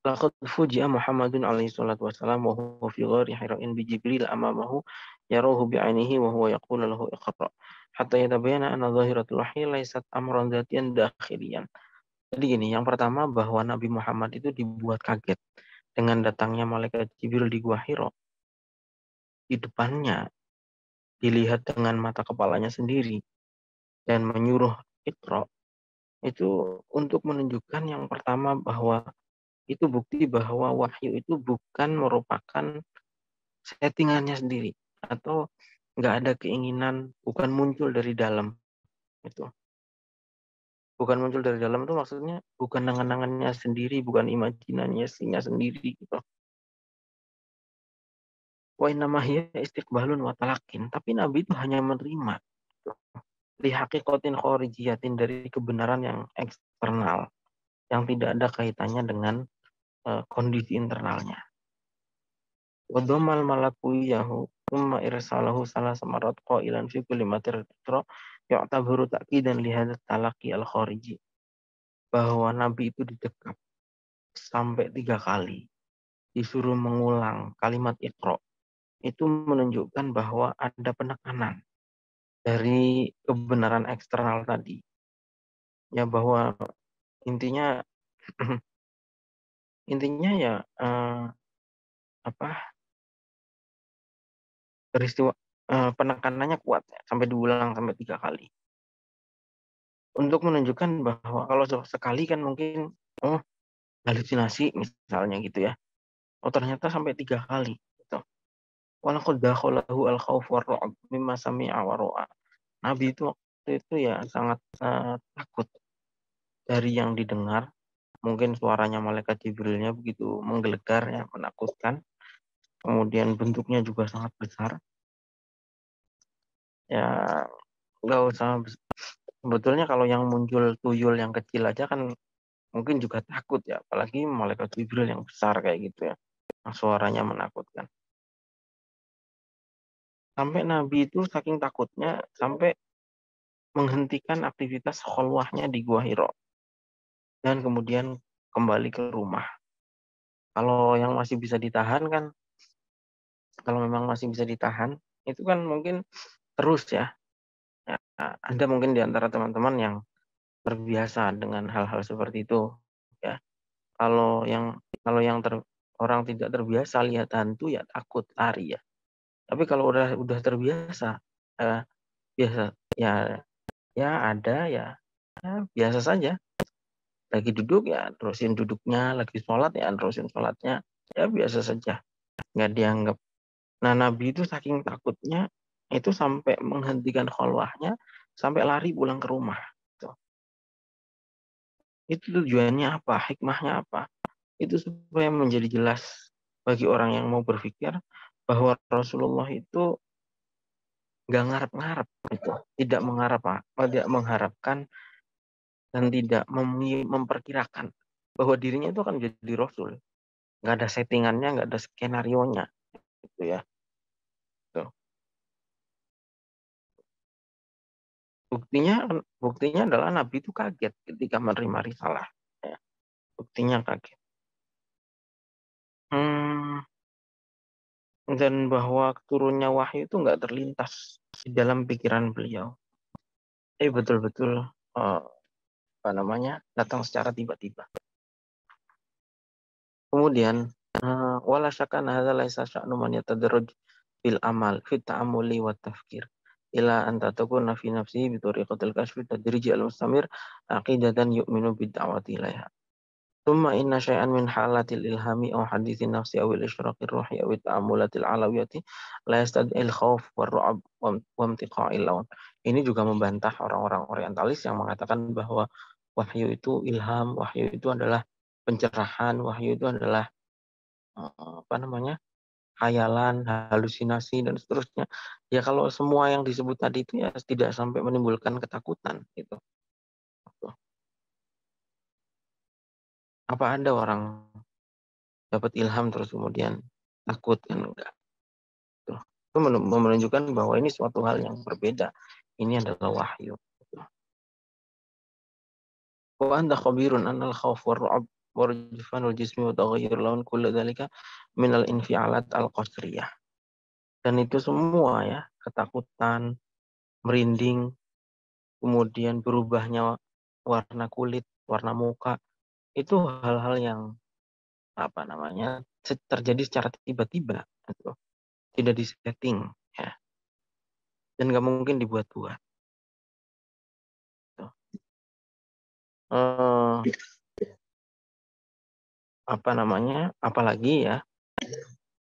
laqad fuji'a Muhammadun alaihi salatu wassalam wa huwa fi ghari Hira'in bi Jibril amamahu yarahu bi'ainihi wa huwa yaqulu lahu iqra' hatta yatabayyana anna zahiratul wahyi laysat amran dzatiyan dakhiliyan. Jadi gini, yang pertama bahwa Nabi Muhammad itu dibuat kaget dengan datangnya malaikat Jibril di Gua Hira. Di depannya dilihat dengan mata kepalanya sendiri dan menyuruh Iqra, itu untuk menunjukkan yang pertama bahwa itu bukti bahwa wahyu itu bukan merupakan settingannya sendiri, atau nggak ada keinginan, bukan muncul dari dalam. Itu bukan muncul dari dalam itu maksudnya bukan nangan-nangannya sendiri, bukan imajinasinya sendiri gitu. Wa innama hiya istiqbalun wa talakin, tapi Nabi itu hanya menerima gitu. Li haqiqatin kharijiyatin, dari kebenaran yang eksternal yang tidak ada kaitannya dengan kondisi internalnya. Wa dhamal malakuyahu thumma irsalahu salasa marat qailan fi kulli matir yu'tabaru ta'kidan li hadha talaqi al-khariji, bahwa Nabi itu didekap sampai 3 kali, disuruh mengulang kalimat Iqra, itu menunjukkan bahwa ada penekanan dari kebenaran eksternal tadi, ya, bahwa intinya intinya ya apa peristiwa penekanannya kuat ya, sampai diulang sampai 3 kali untuk menunjukkan bahwa kalau sekali kan mungkin halusinasi misalnya gitu ya. Oh ternyata sampai 3 kali gitu. Walaqad dakhalahu al-khauf war-ru'b mimma sami'a wa ra'a. Nabi itu waktu itu ya sangat takut dari yang didengar. Mungkin suaranya malaikat Jibrilnya begitu menggelegar ya, menakutkan. Kemudian bentuknya juga sangat besar. Ya nggak usah, sebetulnya kalau yang muncul tuyul yang kecil aja kan mungkin juga takut ya, apalagi malaikat Jibril yang besar kayak gitu ya. Suaranya menakutkan. Sampai Nabi itu saking takutnya sampai menghentikan aktivitas kholwahnya di Gua Hiro dan kemudian kembali ke rumah. Kalau yang masih bisa ditahan kan, kalau memang masih bisa ditahan, itu kan mungkin terus ya. Ya, ada mungkin di antara teman-teman yang terbiasa dengan hal-hal seperti itu. Ya, kalau yang orang tidak terbiasa lihat hantu ya takut lari ya. Tapi kalau udah terbiasa, eh, biasa ya, ya ada ya, biasa saja. Lagi duduk ya terusin duduknya, lagi sholat ya terusin sholatnya, ya biasa saja, nggak dianggap. Nah Nabi itu saking takutnya itu sampai menghentikan kholwahnya, sampai lari pulang ke rumah. Tuh. Itu tujuannya apa, hikmahnya apa? Itu supaya menjadi jelas bagi orang yang mau berpikir bahwa Rasulullah itu nggak ngarep-ngarep itu, tidak mengharapkan dan tidak memperkirakan bahwa dirinya itu akan jadi Rasul. Nggak ada settingannya, nggak ada skenario nya gitu ya. Tuh. Buktinya adalah Nabi itu kaget ketika menerima risalah ya. Buktinya kaget. hmm, dan bahwa turunnya wahyu itu nggak terlintas di dalam pikiran beliau, betul-betul apa namanya, datang secara tiba-tiba. Kemudian wala syakka hadza laisa sya'nu man yatadarraj bil amal fit ta'ammuli wat tafkir ila an takuna fi nafsihi bi tariqatil kashfi tadriji al mustamir aqidatan yu'minu bid da'wati ilaiha. Thumma inna syai'an min halatil ilhami aw haditsin nafsi aw al isyraqir ruhi aw ta'ammulatil alawiyati la yastad'il khauf war ru'ab wa imtiqa'il lawan. Ini juga membantah orang-orang orientalis yang mengatakan bahwa wahyu itu ilham, wahyu itu adalah pencerahan, wahyu itu adalah apa namanya, khayalan, halusinasi dan seterusnya. Ya kalau semua yang disebut tadi itu ya tidak sampai menimbulkan ketakutan gitu. Apa ada orang dapat ilham terus kemudian takut, kan enggak? Tuh. Itu menunjukkan bahwa ini suatu hal yang berbeda. Ini adalah wahyu. Wa anta khabirun anal khawf war ru'ab wa rujfanul jismi wa taghayyur lawan kullu dzalika minal infialat al-qasriyah. Dan itu semua ya, ketakutan, merinding, kemudian berubahnya warna kulit, warna muka, itu hal-hal yang apa namanya, terjadi secara tiba-tiba gitu. Tidak disetting ya, dan nggak mungkin dibuat-buat. eh, apa namanya, apalagi ya,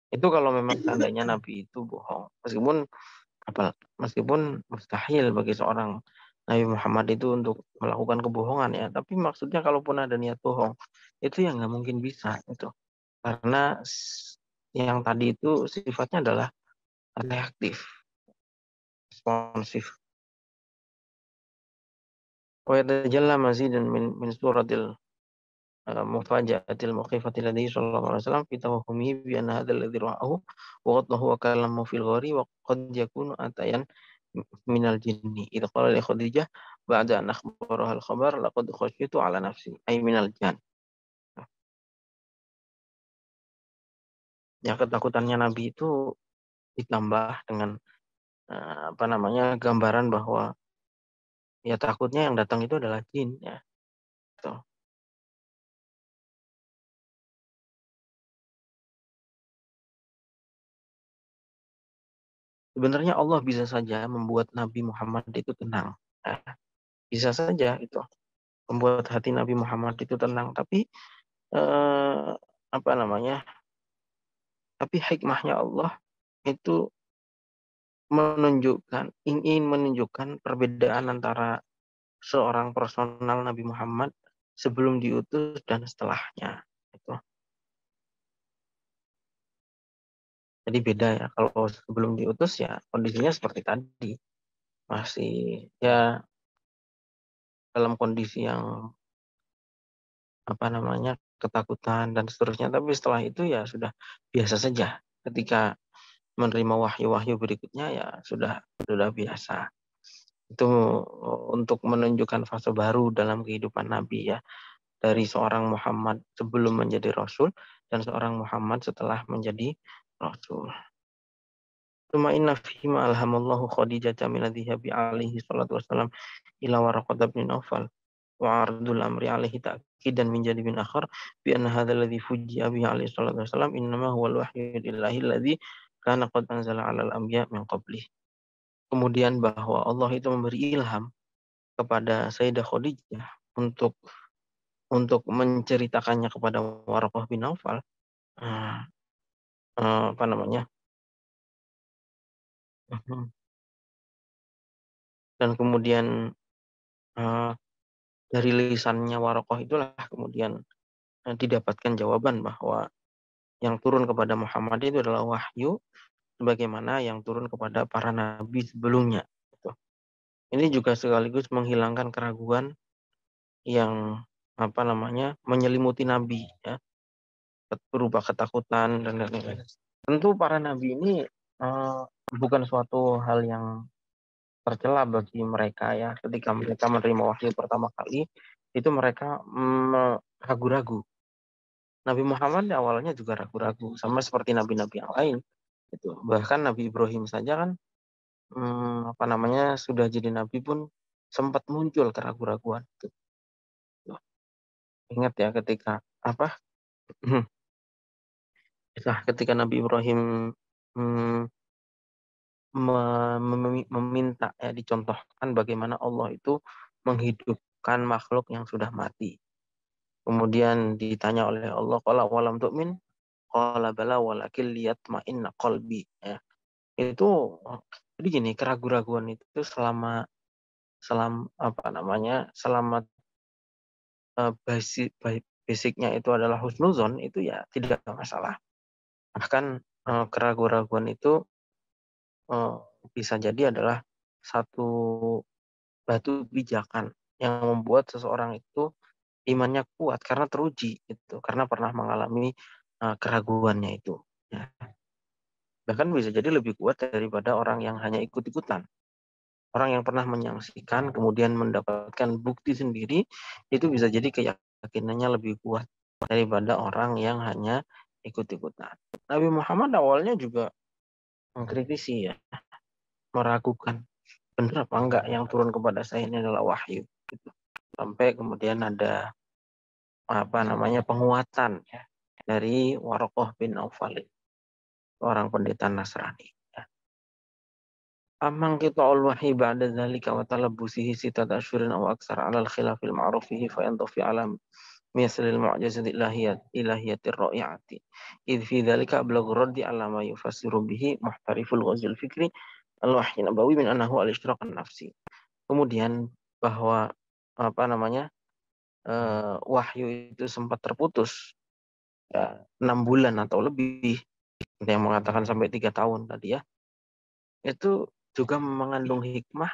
itu kalau memang seandainya Nabi itu bohong, meskipun mustahil bagi seorang Nabi Muhammad itu untuk melakukan kebohongan ya, tapi maksudnya kalaupun ada niat bohong, itu yang nggak mungkin bisa itu, karena yang tadi itu sifatnya adalah reaktif, responsif. Wa yatajalla mazidan min suratil mufaja'atil mukhifati ladhi sallallahu alaihi wasallam fi tawahhumihi bi anna hadzal ladzi ra'ahu wa qaddahu wa kallamahu fil ghari wa qad yakunu atayan minal jinni idh qala li Khadijah ba'da an akhbaraha al khabar laqad khasyitu ala nafsi ay minal jan. Ya, ketakutannya Nabi itu ditambah dengan apa namanya, gambaran bahwa ya takutnya yang datang itu adalah jin ya. Gitu. Sebenarnya Allah bisa saja membuat Nabi Muhammad itu tenang. Ya, bisa saja itu membuat hati Nabi Muhammad itu tenang, tapi eh, apa namanya? Tapi hikmahnya Allah itu ingin menunjukkan perbedaan antara seorang personal Nabi Muhammad sebelum diutus dan setelahnya. Itu. Jadi beda ya. Kalau sebelum diutus ya kondisinya seperti tadi, masih ya dalam kondisi yang apa namanya, ketakutan dan seterusnya. Tapi setelah itu ya sudah biasa saja. Ketika menerima wahyu-wahyu berikutnya ya sudah biasa. Itu untuk menunjukkan fase baru dalam kehidupan Nabi ya, dari seorang Muhammad sebelum menjadi Rasul dan seorang Muhammad setelah menjadi Rasul. Tsumma inna fihi ma alhamallahu Khadijah miladiha bi alaihi salatu wassalam ila Waraqah bin Nawfal wa ardul amri alaihi ta'kidan min janibin akhar bi anna hadha alladhi fuji'a bihi alaihi salatu wassalam innama huwa al-wahyu ilahi alladhi kana qad anzala 'alal anbiya min qablih. Kemudian bahwa Allah itu memberi ilham kepada Sayyidah Khadijah untuk menceritakannya kepada Waraqah bin Naufal, eh, apa namanya, dan kemudian eh, dari lisannya Waraqah itulah kemudian didapatkan jawaban bahwa yang turun kepada Muhammad itu adalah wahyu sebagaimana yang turun kepada para nabi sebelumnya. Gitu. Ini juga sekaligus menghilangkan keraguan yang apa namanya, menyelimuti nabi ya, berupa ketakutan dan lain-lain. Tentu para nabi ini eh, bukan suatu hal yang tercela bagi mereka ya, ketika mereka menerima wahyu pertama kali itu mereka ragu-ragu. Nabi Muhammad awalnya juga ragu-ragu sama seperti nabi-nabi yang lain itu. Bahkan Nabi Ibrahim saja kan apa namanya, sudah jadi nabi pun sempat muncul keraguan-raguan gitu. Ingat ya ketika apa ketika Nabi Ibrahim mm, meminta ya, dicontohkan bagaimana Allah itu menghidupkan makhluk yang sudah mati. Kemudian ditanya oleh Allah, qala walam tu'min, qala bala walakin liyatma'inna qalbi. Ya. Itu jadi gini, keraguan-raguan itu selama selama apa namanya? Selama basicnya itu adalah husnuzon, itu ya tidak ada masalah. Bahkan keraguan-raguan itu eh, bisa jadi adalah satu batu pijakan yang membuat seseorang itu imannya kuat karena teruji itu, karena pernah mengalami keraguannya itu ya. Bahkan bisa jadi lebih kuat daripada orang yang hanya ikut-ikutan. Orang yang pernah menyaksikan kemudian mendapatkan bukti sendiri itu bisa jadi keyakinannya lebih kuat daripada orang yang hanya ikut-ikutan. Nabi Muhammad awalnya juga mengkritisi ya, meragukan benar apa enggak yang turun kepada saya ini adalah wahyu gitu. Sampai kemudian ada apa namanya, penguatan ya dari Waraqah bin Naufal, orang pendeta Nasrani. Amman qita'ul wahyi ba'da dzalika wa talabbusihi sittata asyhurin aw aksar 'ala al-khilafil ma'ruf fihi fa yantafi 'ala mislil mu'jizati ilahiyatir ra'i'ati. Idh fi dzalika ablaghu raddi 'ala ma yufassiru bihi muhtariful ghazil fikri al-wahyi nabawi min annahu al-isyraq an-nafsi. Kemudian bahwa apa namanya? Wahyu itu sempat terputus ya 6 bulan atau lebih, ada yang mengatakan sampai 3 tahun tadi ya. Itu juga mengandung hikmah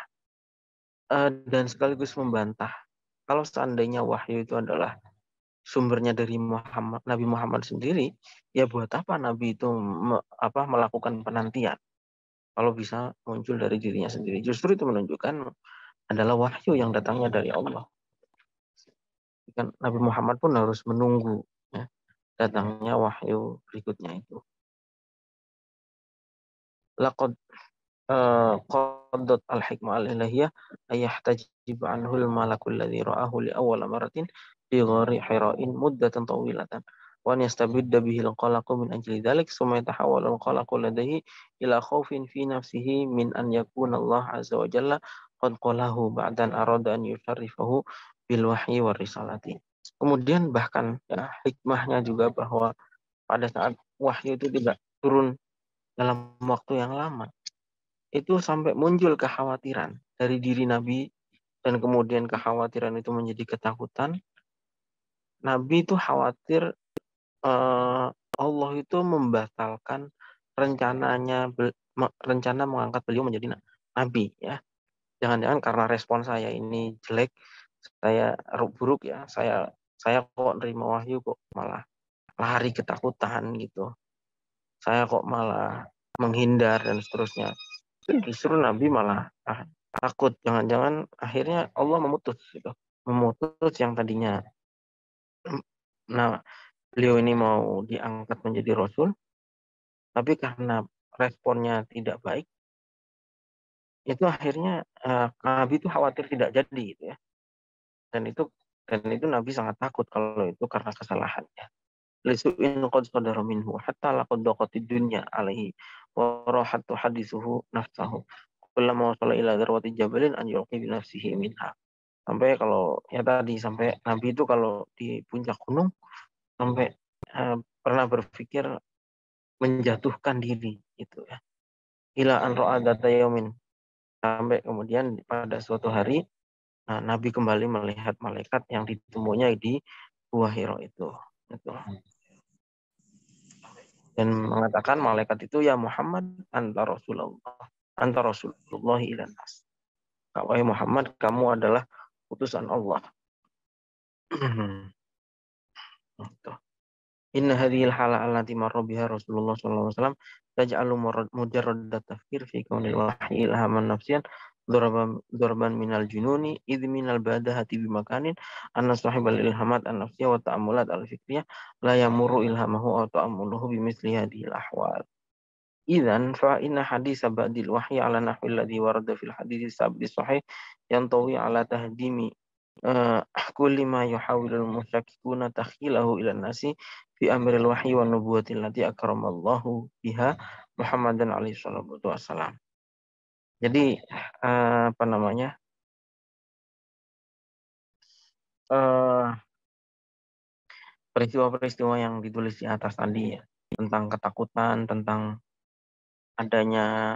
dan sekaligus membantah kalau seandainya wahyu itu adalah sumbernya dari Nabi Muhammad sendiri, ya buat apa Nabi itu melakukan penantian kalau bisa muncul dari dirinya sendiri. Justru itu menunjukkan adalah wahyu yang datangnya dari Allah. Kan Nabi Muhammad pun harus menunggu ya, datangnya wahyu berikutnya itu. Laqad qadat al-hikmah al-ilahiyah ayahtajib anhu al-malakul ladzi ra'ahu li awwal maratin fi ghari hira'in muddatan tawilatan wa an yastabidda bihi al-qalaqu min ajli dhalik summa yatahawwalu al-qalaqu ladaihi ila khawfin fi nafsihi min an yakuna Allah azza wa jalla qad qalahu ba'dan arada an yusharrifahu bil wahyi war risalati. Kemudian bahkan ya, hikmahnya juga bahwa pada saat wahyu itu tidak turun dalam waktu yang lama, itu sampai muncul kekhawatiran dari diri Nabi dan kemudian kekhawatiran itu menjadi ketakutan. Nabi itu khawatir Allah itu membatalkan rencana mengangkat beliau menjadi nabi ya. Jangan-jangan karena respon saya ini jelek, saya buruk ya, saya kok nerima wahyu kok malah lari ketakutan gitu. Saya kok malah menghindar dan seterusnya. Justru Nabi malah takut, jangan-jangan akhirnya Allah memutus gitu. Memutus yang tadinya beliau ini mau diangkat menjadi rasul, tapi karena responnya tidak baik, itu akhirnya Nabi itu khawatir tidak jadi gitu ya. Dan itu Nabi sangat takut kalau itu karena kesalahannya. Lisu'in qad sadara minhu hatta laqad daqatid dunya alaihi wa rahatu hadithuhu nafsahu. Kullama wasala ila darwati jabalin an yulqi bi nafsihi minha. Sampai Nabi itu kalau di puncak gunung sampai pernah berpikir menjatuhkan diri gitu ya. Ila an ra'a dzata yaumin, sampai kemudian pada suatu hari Nabi kembali melihat malaikat yang ditemuinya di Gua Hira itu. Dan mengatakan malaikat itu, ya Muhammad anta Rasulullah ilan nas. Wahai Muhammad, kamu adalah utusan Allah. Inna hadhil hala allati marra biha Rasulullah sallallahu alaihi wasallam taj'alu mujarrad tafkir fi kaunil wahyi ilhaman nafsiyan darban minal jununi idh minal badahati bimakanin anna sahibal ilhamat an-nafsiyah wa ta'amulat al-fikriyah la yamurru ilhamahu aw ta'amuluhu bimithli hadhil ahwal. Idzan fa inna haditsa ba'dil wahyi ala nahwi alladhi warada fil hadits sabit sahih yantawi ala tahdimi kulli ma yuhawilul musyakkikuna takhilahu ila nasi fi amril wahyi wa nubuwati allati akramallahu biha Muhammadan alaihi salatu wassalam. Jadi apa namanya? Peristiwa-peristiwa yang ditulis di atas tadi ya, tentang ketakutan, tentang adanya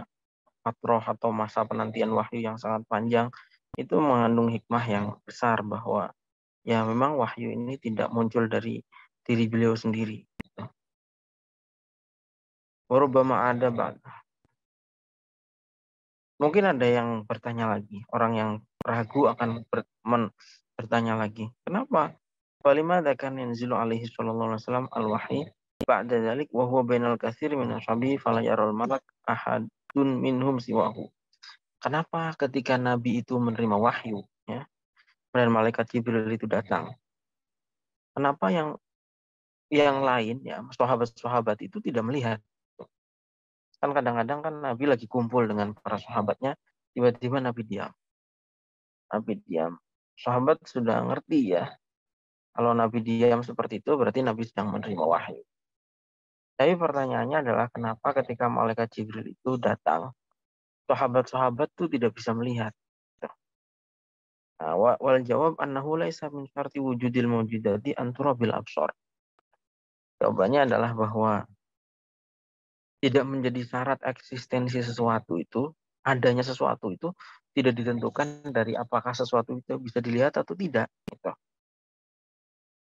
fatrah atau masa penantian wahyu yang sangat panjang, itu mengandung hikmah yang besar bahwa ya memang wahyu ini tidak muncul dari diri beliau sendiri. Warubama ada mungkin ada yang bertanya lagi, orang yang ragu akan bertanya lagi, kenapa? Falimada kan yanzilu alaihi sallallahu alaihi wasallam al-wahyi ba'da dzalik wa huwa bainal katsir min ashabihi fala yaral malak ahadun minhum siwahu. Kenapa ketika Nabi itu menerima wahyu ya, dan malaikat Jibril itu datang, kenapa yang lain ya sahabat-sahabat itu tidak melihat? Kan kadang-kadang kan Nabi lagi kumpul dengan para sahabatnya, tiba-tiba Nabi diam. Sahabat sudah ngerti ya, kalau Nabi diam seperti itu berarti Nabi sedang menerima wahyu. Tapi pertanyaannya adalah kenapa ketika malaikat Jibril itu datang, sahabat-sahabat tuh tidak bisa melihat. Nah, wal jawab annahu laisa min syarti wujudil mawjudati antura bil absor. Jawabannya adalah bahwa tidak menjadi syarat eksistensi sesuatu itu, adanya sesuatu itu tidak ditentukan dari apakah sesuatu itu bisa dilihat atau tidak. Gitu.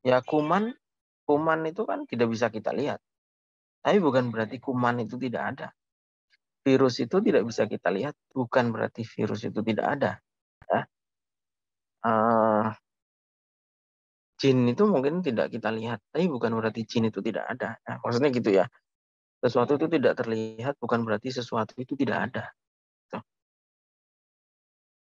Ya kuman itu kan tidak bisa kita lihat. Tapi bukan berarti kuman itu tidak ada. Virus itu tidak bisa kita lihat, bukan berarti virus itu tidak ada. Ya. Uh, Jin itu mungkin tidak kita lihat, tapi bukan berarti jin itu tidak ada. Nah, maksudnya gitu ya. Sesuatu itu tidak terlihat, bukan berarti sesuatu itu tidak ada. Tuh.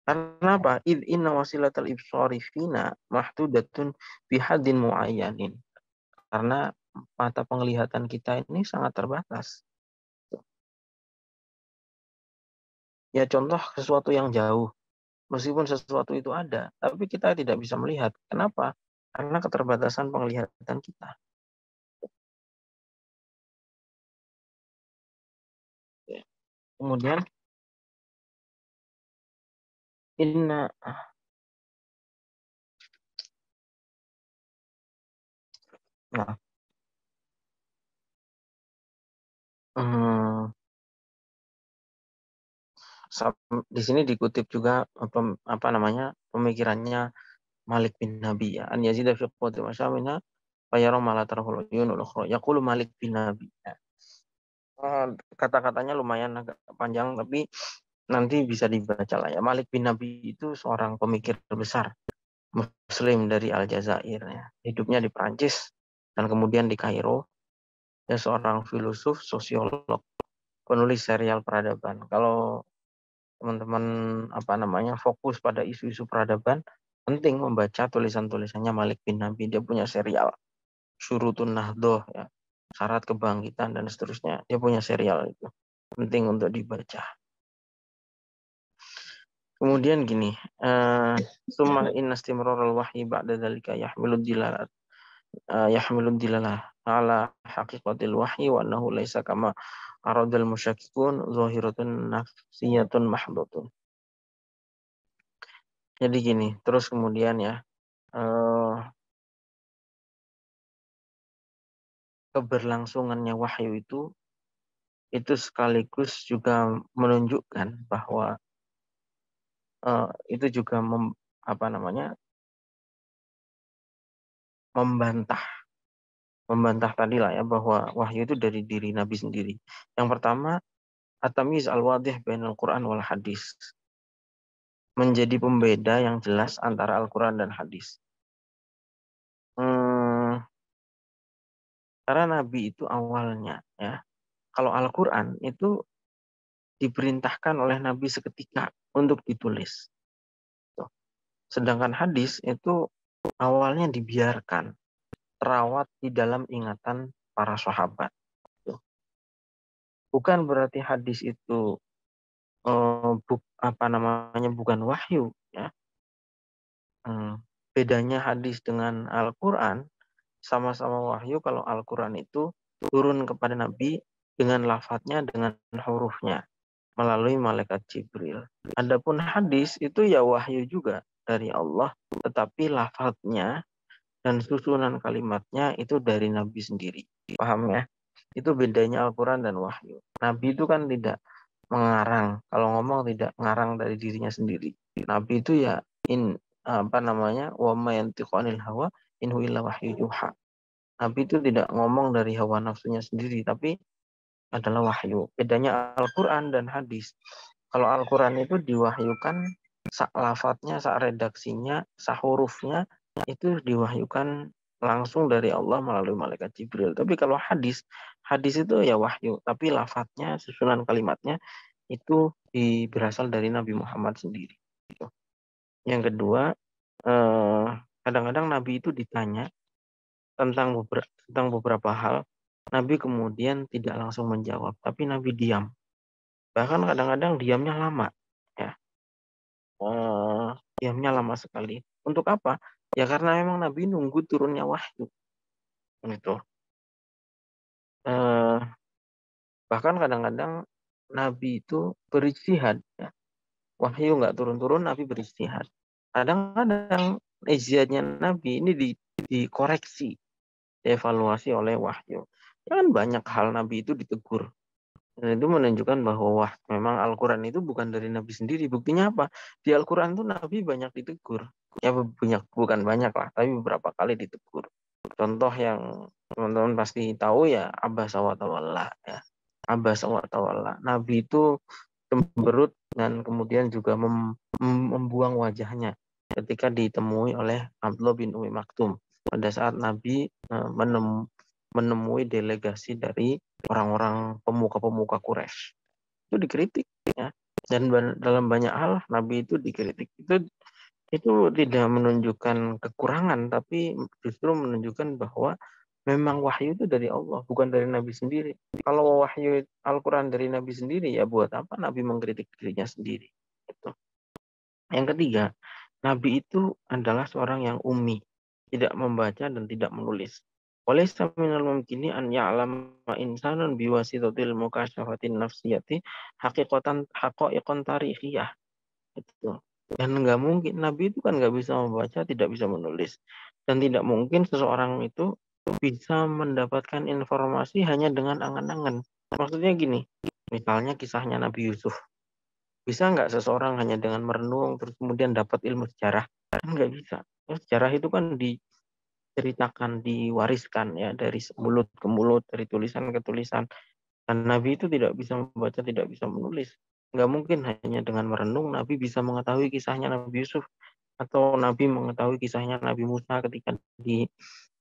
Karena apa? Inna wasilatal ibsari fina mahdudatun bihadin muayyanin. Karena mata penglihatan kita ini sangat terbatas. Tuh. Ya contoh sesuatu yang jauh. Meskipun sesuatu itu ada, tapi kita tidak bisa melihat. Kenapa? Karena keterbatasan penglihatan kita. Kemudian inna nah, hmm, di sini dikutip juga apa namanya pemikirannya Malik bin Nabi ya. An Yazid fi qawti masyamina fayara mala tarhul yunul ukhra. Yaqulu Malik bin Nabi. Ya. Kata-katanya lumayan agak panjang tapi nanti bisa dibaca lah ya. Malik bin Nabi itu seorang pemikir besar Muslim dari Aljazair ya. Hidupnya di Prancis dan kemudian di Kairo. Dia seorang filosof, sosiolog, penulis serial peradaban. Kalau teman-teman apa namanya fokus pada isu-isu peradaban, penting membaca tulisan-tulisannya Malik bin Nabi. Dia punya serial Syurutun Nahdoh ya, syarat kebangkitan dan seterusnya. Dia punya serial itu. Penting untuk dibaca. Kemudian gini, summa inna istimraral wahyi ba'da dzalika yahmilud dilalat yahmilud dilalah ala haqiqatil wahyi wa annahu laisa kama aradul musyakkikun zahiratun nafsiyatun mahdhatun. Jadi gini, terus kemudian ya keberlangsungannya wahyu itu sekaligus juga menunjukkan bahwa itu juga apa namanya membantah tadi lah ya bahwa wahyu itu dari diri Nabi sendiri. Yang pertama, at-tamyiz al-wadih bainal Quran wal hadis. Menjadi pembeda yang jelas antara Al-Quran dan hadis. Karena Nabi itu awalnya ya, kalau Al-Quran itu diperintahkan oleh Nabi seketika untuk ditulis. Sedangkan hadis itu awalnya dibiarkan terawat di dalam ingatan para sahabat. Bukan berarti hadis itu apa namanya bukan wahyu ya. Bedanya hadis dengan Al-Quran sama-sama wahyu. Kalau Al-Quran itu turun kepada Nabi dengan lafadznya, dengan hurufnya melalui malaikat Jibril. Adapun hadis itu ya wahyu juga dari Allah, tetapi lafadznya dan susunan kalimatnya itu dari Nabi sendiri. Paham ya? Itu bedanya Al-Quran dan wahyu. Nabi itu kan tidak mengarang. Kalau ngomong tidak ngarang dari dirinya sendiri. Nabi itu ya apa namanya? Wa ma yantiqu anil hawa in huwa illa wahyu yuha. Nabi itu tidak ngomong dari hawa nafsunya sendiri, tapi adalah wahyu. Bedanya Al-Quran dan hadis. Kalau Al-Quran itu diwahyukan sak lafadznya, sak redaksinya, sak hurufnya itu diwahyukan langsung dari Allah melalui malaikat Jibril. Tapi kalau hadis itu ya wahyu, tapi lafadznya, susunan kalimatnya itu berasal dari Nabi Muhammad sendiri. Yang kedua, kadang-kadang Nabi itu ditanya tentang beberapa hal, Nabi kemudian tidak langsung menjawab, tapi Nabi diam. Bahkan kadang-kadang diamnya lama, ya. Diamnya lama sekali. Untuk apa? Ya karena memang Nabi nunggu turunnya wahyu. Gitu. Bahkan kadang-kadang Nabi itu berijtihad. Ya. Wahyu nggak turun-turun, Nabi berijtihad. Kadang-kadang ijtihadnya Nabi ini dikoreksi, dievaluasi oleh wahyu. Ya kan banyak hal Nabi itu ditegur. Dan itu menunjukkan bahwa wah, memang Al-Quran itu bukan dari Nabi sendiri. Buktinya apa? Di Al-Quran itu Nabi banyak ditegur. Ya banyak, bukan banyak lah, tapi beberapa kali ditegur. Contoh yang teman-teman pasti tahu ya, Abasa wa tawalla. Ya. Abasa wa tawalla. Nabi itu cemberut dan kemudian juga membuang wajahnya ketika ditemui oleh Abdullah bin Umi Maktum pada saat Nabi menemui delegasi dari orang-orang pemuka-pemuka Quraisy. Itu dikritik ya. Dan dalam banyak hal Nabi itu dikritik. Itu tidak menunjukkan kekurangan, tapi justru menunjukkan bahwa memang wahyu itu dari Allah, bukan dari Nabi sendiri. Kalau wahyu Al-Quran dari Nabi sendiri, ya buat apa Nabi mengkritik dirinya sendiri? Itu. Yang ketiga, Nabi itu adalah seorang yang ummi, tidak membaca dan tidak menulis. Walaysa minal mumkini an ya'lama insanun biwasitatil mukasyafatin nafsiyati haqaiqan tarikhiyah. Itu. Dan nggak mungkin, Nabi itu kan nggak bisa membaca, tidak bisa menulis. Dan tidak mungkin seseorang itu bisa mendapatkan informasi hanya dengan angan-angan. Maksudnya gini, misalnya kisahnya Nabi Yusuf. Bisa nggak seseorang hanya dengan merenung terus kemudian dapat ilmu sejarah? Kan nggak bisa. Ya, sejarah itu kan diceritakan, diwariskan ya dari mulut ke mulut, dari tulisan ke tulisan. Dan Nabi itu tidak bisa membaca, tidak bisa menulis. Nggak mungkin hanya dengan merenung Nabi bisa mengetahui kisahnya Nabi Yusuf atau Nabi mengetahui kisahnya Nabi Musa ketika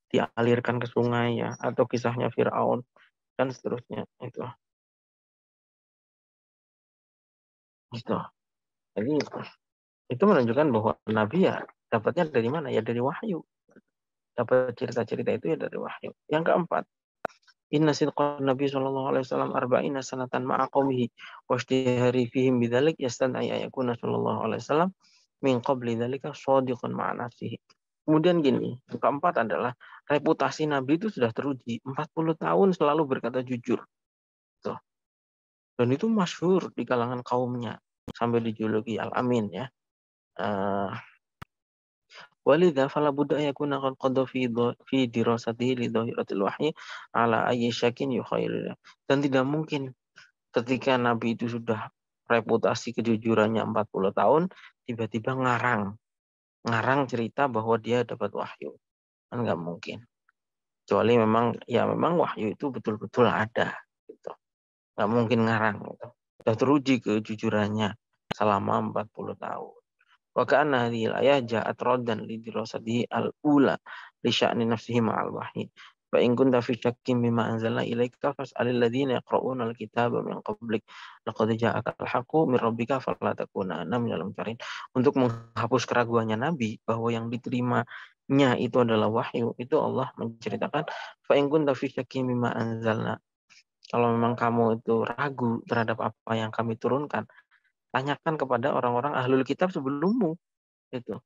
dialirkan ke sungai ya, atau kisahnya Firaun dan seterusnya. Itu. Jadi itu menunjukkan bahwa Nabi ya dapatnya dari mana? Ya dari wahyu. Dapat cerita-cerita itu ya dari wahyu. Yang keempat, Inna sidqan Nabi sallallahu alaihi wasallam arba'ina sanatan ma'a qaumihi wa ishtihari fihim bidzalik yastad'i ayakuna sallallahu alaihi wasallam min qabli dzalika shadiqan ma'a nafsihi. Kemudian gini, yang keempat adalah reputasi Nabi itu sudah teruji. 40 tahun selalu berkata jujur. Tuh. Dan itu masyhur di kalangan kaumnya sampai dijuluki Al-Amin ya. Walidha fala budda yakuna qad qada fi dirasatihi li dhahiratil wahyi ala ayyi syakin yukhairil. Dan tidak mungkin ketika Nabi itu sudah reputasi kejujurannya 40 tahun tiba-tiba ngarang cerita bahwa dia dapat wahyu. Kan nggak mungkin. Kecuali memang wahyu itu betul-betul ada gitu. Nggak mungkin ngarang gitu. Sudah teruji kejujurannya selama 40 tahun. Wa kana hadhil ayah ja'at raddan li dirasatihi al-ula li sya'ni nafsihi ma'al wahyi. Fa in kunta fi syakkin mimma anzalna ilaika fas'alil ladzina yaqra'una al-kitaba min qablik laqad ja'aka al-haqqu min rabbika fala takunanna minal mumtarin. Untuk menghapus keraguannya Nabi bahwa yang diterimanya itu adalah wahyu, itu Allah menceritakan fa in kunta fi syakkin mimma anzalna. Kalau memang kamu itu ragu terhadap apa yang kami turunkan, tanyakan kepada orang-orang ahlul kitab sebelummu. Itu.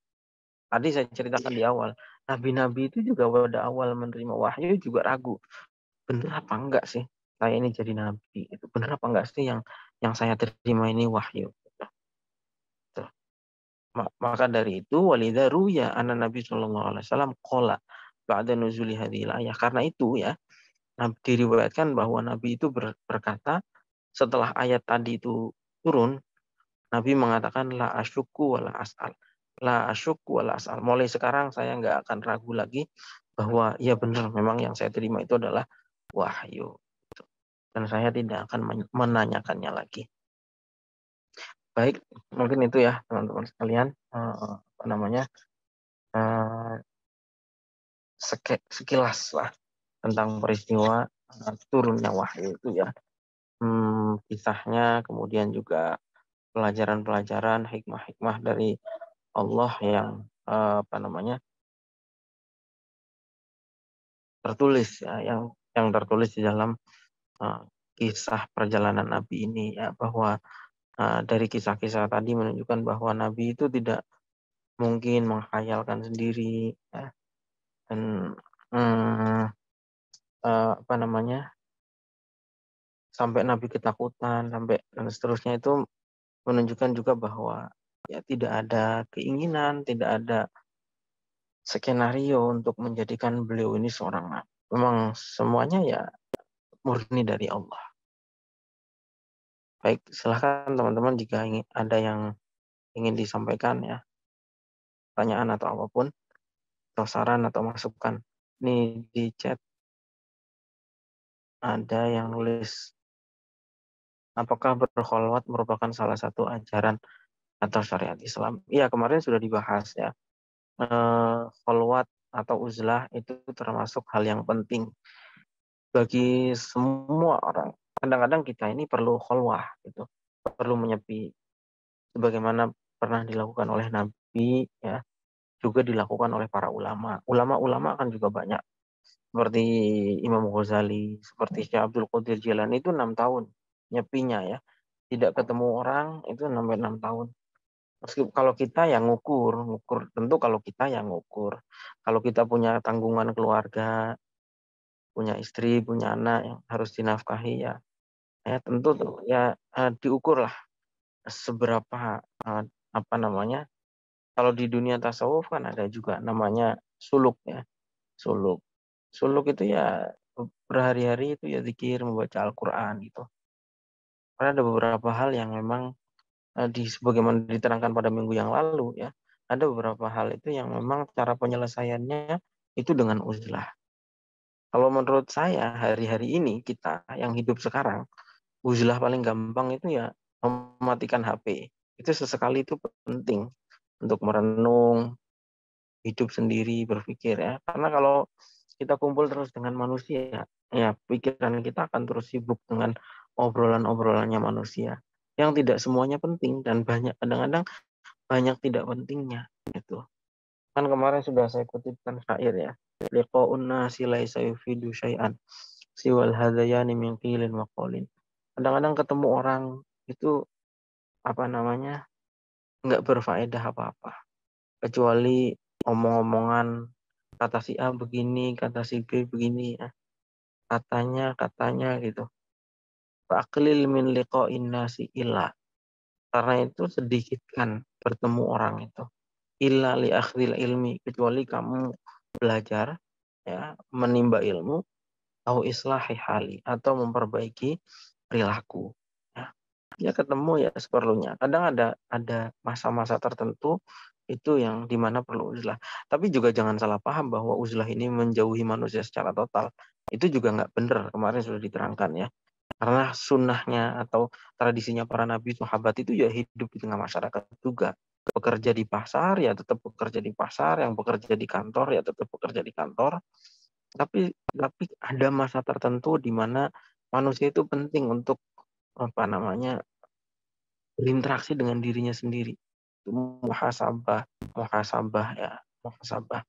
Tadi saya ceritakan di awal. Nabi-nabi itu juga pada awal menerima wahyu juga ragu. Benar apa enggak sih saya ini jadi nabi? Itu benar apa enggak sih yang saya terima ini wahyu? Gitu. Maka dari itu walidha ruya anna Nabi sallallahu alaihi wasallam qala ba'da nuzuli hadhil ayah. Karena itu ya, diriwayatkan bahwa Nabi itu berkata setelah ayat tadi itu turun, Nabi mengatakan la asyukku wala as'al. La asyukku wala as'al. Mulai sekarang saya nggak akan ragu lagi bahwa ya benar memang yang saya terima itu adalah wahyu. Dan saya tidak akan menanyakannya lagi. Baik, mungkin itu ya teman-teman sekalian. Apa namanya? eh, Sekilas lah tentang peristiwa turunnya wahyu itu ya. Kisahnya, kemudian juga pelajaran-pelajaran hikmah-hikmah dari Allah yang apa namanya tertulis ya, yang tertulis di dalam kisah perjalanan Nabi ini ya, bahwa dari kisah-kisah tadi menunjukkan bahwa Nabi itu tidak mungkin menghayalkan sendiri ya, dan apa namanya sampai Nabi ketakutan, sampai dan seterusnya, itu menunjukkan juga bahwa ya tidak ada keinginan, tidak ada skenario untuk menjadikan beliau ini seorang nabi. Memang semuanya ya murni dari Allah. Baik, silahkan teman-teman jika ada yang ingin disampaikan ya, pertanyaan atau apapun, atau saran atau masukan. Ini di chat ada yang nulis, apakah berkholwat merupakan salah satu ajaran atau syariat Islam? Iya, kemarin sudah dibahas ya. Kholwat atau uzlah itu termasuk hal yang penting bagi semua orang. Kadang-kadang kita ini perlu kholwah gitu, perlu menyepi, sebagaimana pernah dilakukan oleh Nabi ya, juga dilakukan oleh para ulama. Ulama-ulama kan juga banyak, seperti Imam Ghazali, seperti Syekh Abdul Qadir Jilani, itu 6 tahun nyepinya ya, tidak ketemu orang itu sampai 6 tahun. Meski kalau kita yang ngukur tentu, kalau kita yang ngukur, kalau kita punya tanggungan keluarga, punya istri, punya anak yang harus dinafkahi ya, ya tentu tuh ya diukur lah seberapa apa namanya. Kalau di dunia tasawuf kan ada juga namanya suluk ya, suluk. Suluk itu ya berhari-hari itu ya zikir, membaca Al-Quran gitu. Karena ada beberapa hal yang memang sebagaimana diterangkan pada minggu yang lalu ya, ada beberapa hal itu yang memang cara penyelesaiannya itu dengan uzlah. Kalau menurut saya hari-hari ini kita yang hidup sekarang, uzlah paling gampang itu ya mematikan HP. Itu sesekali itu penting untuk merenung, hidup sendiri, berpikir ya. Karena kalau kita kumpul terus dengan manusia, ya pikiran kita akan terus sibuk dengan obrolan-obrolannya manusia yang tidak semuanya penting, dan banyak, kadang-kadang banyak tidak pentingnya gitu. Kan kemarin sudah saya kutipkan syair ya. Liqa'un nasi laisa yufidu syai'an siwal hadayani min qilin wa qawlin. Kadang-kadang ketemu orang itu apa namanya, nggak berfaedah apa-apa, kecuali omong-omongan, kata si A begini, kata si B begini ya. Katanya gitu. Fa'aqlil min liqa'in nasi illa. Karena itu sedikitkan bertemu orang itu. Illa li akhdil ilmi, kecuali kamu belajar ya, menimba ilmu, atau islahi hali, atau memperbaiki perilaku. Ya, dia ketemu ya seperlunya. Kadang ada masa-masa tertentu itu yang dimana perlu uzlah. Tapi juga jangan salah paham bahwa uzlah ini menjauhi manusia secara total. Itu juga nggak benar. Kemarin sudah diterangkan ya. Karena sunnahnya atau tradisinya para nabi sahabat itu ya hidup di tengah masyarakat juga. Bekerja di pasar ya tetap bekerja di pasar, yang bekerja di kantor ya tetap bekerja di kantor. Tapi ada masa tertentu di mana manusia itu penting untuk apa namanya, berinteraksi dengan dirinya sendiri. Itu muhasabah, muhasabah ya, muhasabah.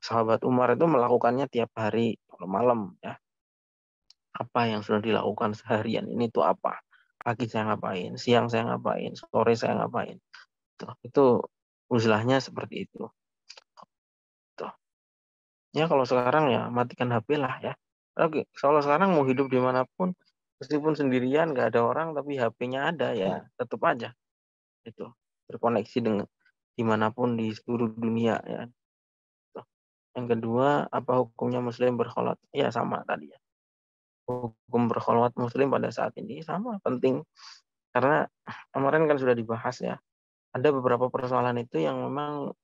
Sahabat Umar itu melakukannya tiap hari malam ya. Apa yang sudah dilakukan seharian ini tuh apa? Pagi saya ngapain, siang saya ngapain, sore saya ngapain. Itu uzlahnya seperti itu. Tuh. Ya kalau sekarang ya matikan HP lah ya. Oke, kalau sekarang mau hidup dimanapun, meskipun sendirian nggak ada orang, tapi HP-nya ada ya, tetap aja itu terkoneksi dengan dimanapun di seluruh dunia ya. Tuh. Yang kedua, apa hukumnya Muslim berkholat? Ya sama tadi ya. Hukum berkholwat Muslim pada saat ini sama penting, karena kemarin kan sudah dibahas ya. Ada beberapa persoalan itu yang memang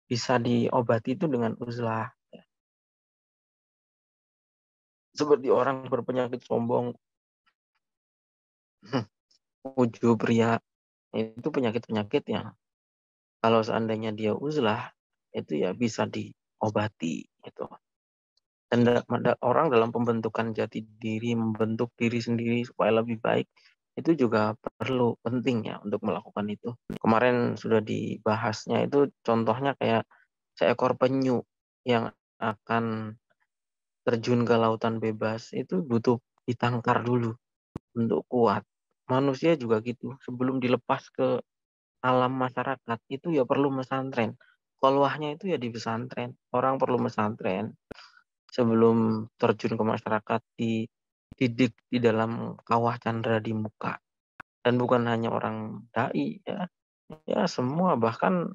bisa diobati itu dengan uzlah. Seperti orang berpenyakit sombong, ujub, ria, itu penyakit-penyakit yang kalau seandainya dia uzlah itu ya bisa diobati itu. Dan orang dalam pembentukan jati diri, membentuk diri sendiri supaya lebih baik, itu juga perlu, penting ya untuk melakukan itu. Kemarin sudah dibahasnya itu contohnya kayak seekor penyu yang akan terjun ke lautan bebas itu butuh ditangkar dulu untuk kuat. Manusia juga gitu, sebelum dilepas ke alam masyarakat itu ya perlu pesantren. Kolwahnya itu ya di pesantren. Orang perlu pesantren sebelum terjun ke masyarakat, didik di dalam kawah candra di muka. Dan bukan hanya orang dai ya, ya semua, bahkan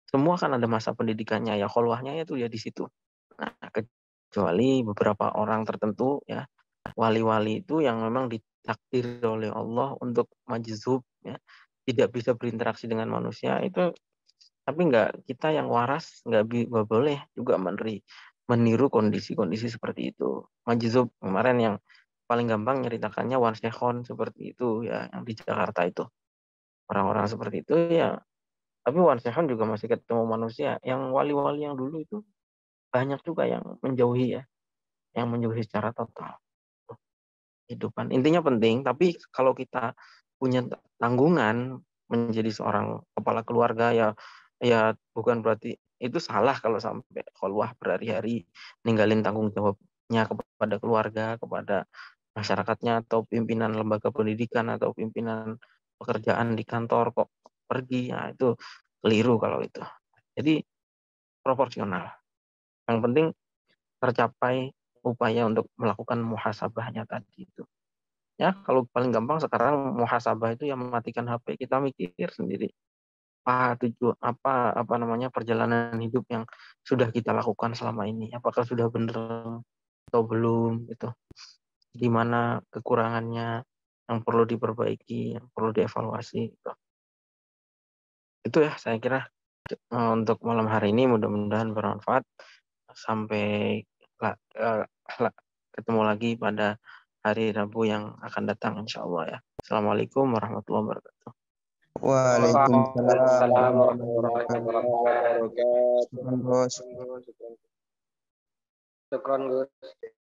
semua kan ada masa pendidikannya ya, kholwahnya itu ya di situ. Nah, kecuali beberapa orang tertentu ya, wali-wali itu yang memang ditakdir oleh Allah untuk majzub ya, tidak bisa berinteraksi dengan manusia itu, tapi nggak, kita yang waras nggak boleh juga meniru kondisi-kondisi seperti itu. Majzub kemarin yang paling gampang nyeritakannya Wan Sekhon seperti itu ya, yang di Jakarta itu. Orang-orang seperti itu ya, tapi Wan Sekhon juga masih ketemu manusia. Yang wali-wali yang dulu itu banyak juga yang menjauhi ya, yang menjauhi secara total kehidupan. Intinya penting, tapi kalau kita punya tanggungan menjadi seorang kepala keluarga ya, ya bukan berarti itu salah kalau sampai kholwah berhari-hari ninggalin tanggung jawabnya kepada keluarga, kepada masyarakatnya, atau pimpinan lembaga pendidikan atau pimpinan pekerjaan di kantor kok pergi. Nah, itu keliru kalau itu. Jadi proporsional. Yang penting tercapai upaya untuk melakukan muhasabahnya tadi itu. Ya, kalau paling gampang sekarang muhasabah itu yang mematikan HP, kita mikir sendiri. Apa namanya perjalanan hidup yang sudah kita lakukan selama ini, apakah sudah benar atau belum gitu. Di mana kekurangannya yang perlu diperbaiki, yang perlu dievaluasi gitu. Itu ya saya kira untuk malam hari ini, mudah-mudahan bermanfaat. Sampai eh, ketemu lagi pada hari Rabu yang akan datang insya Allah ya. Assalamualaikum warahmatullahi wabarakatuh. Waalaikumsalam Waalaikumsalam warahmatullahi warahmatullahi wabarakatuh. wabarakatuh. Syukran, Bos. Syukron, Gus.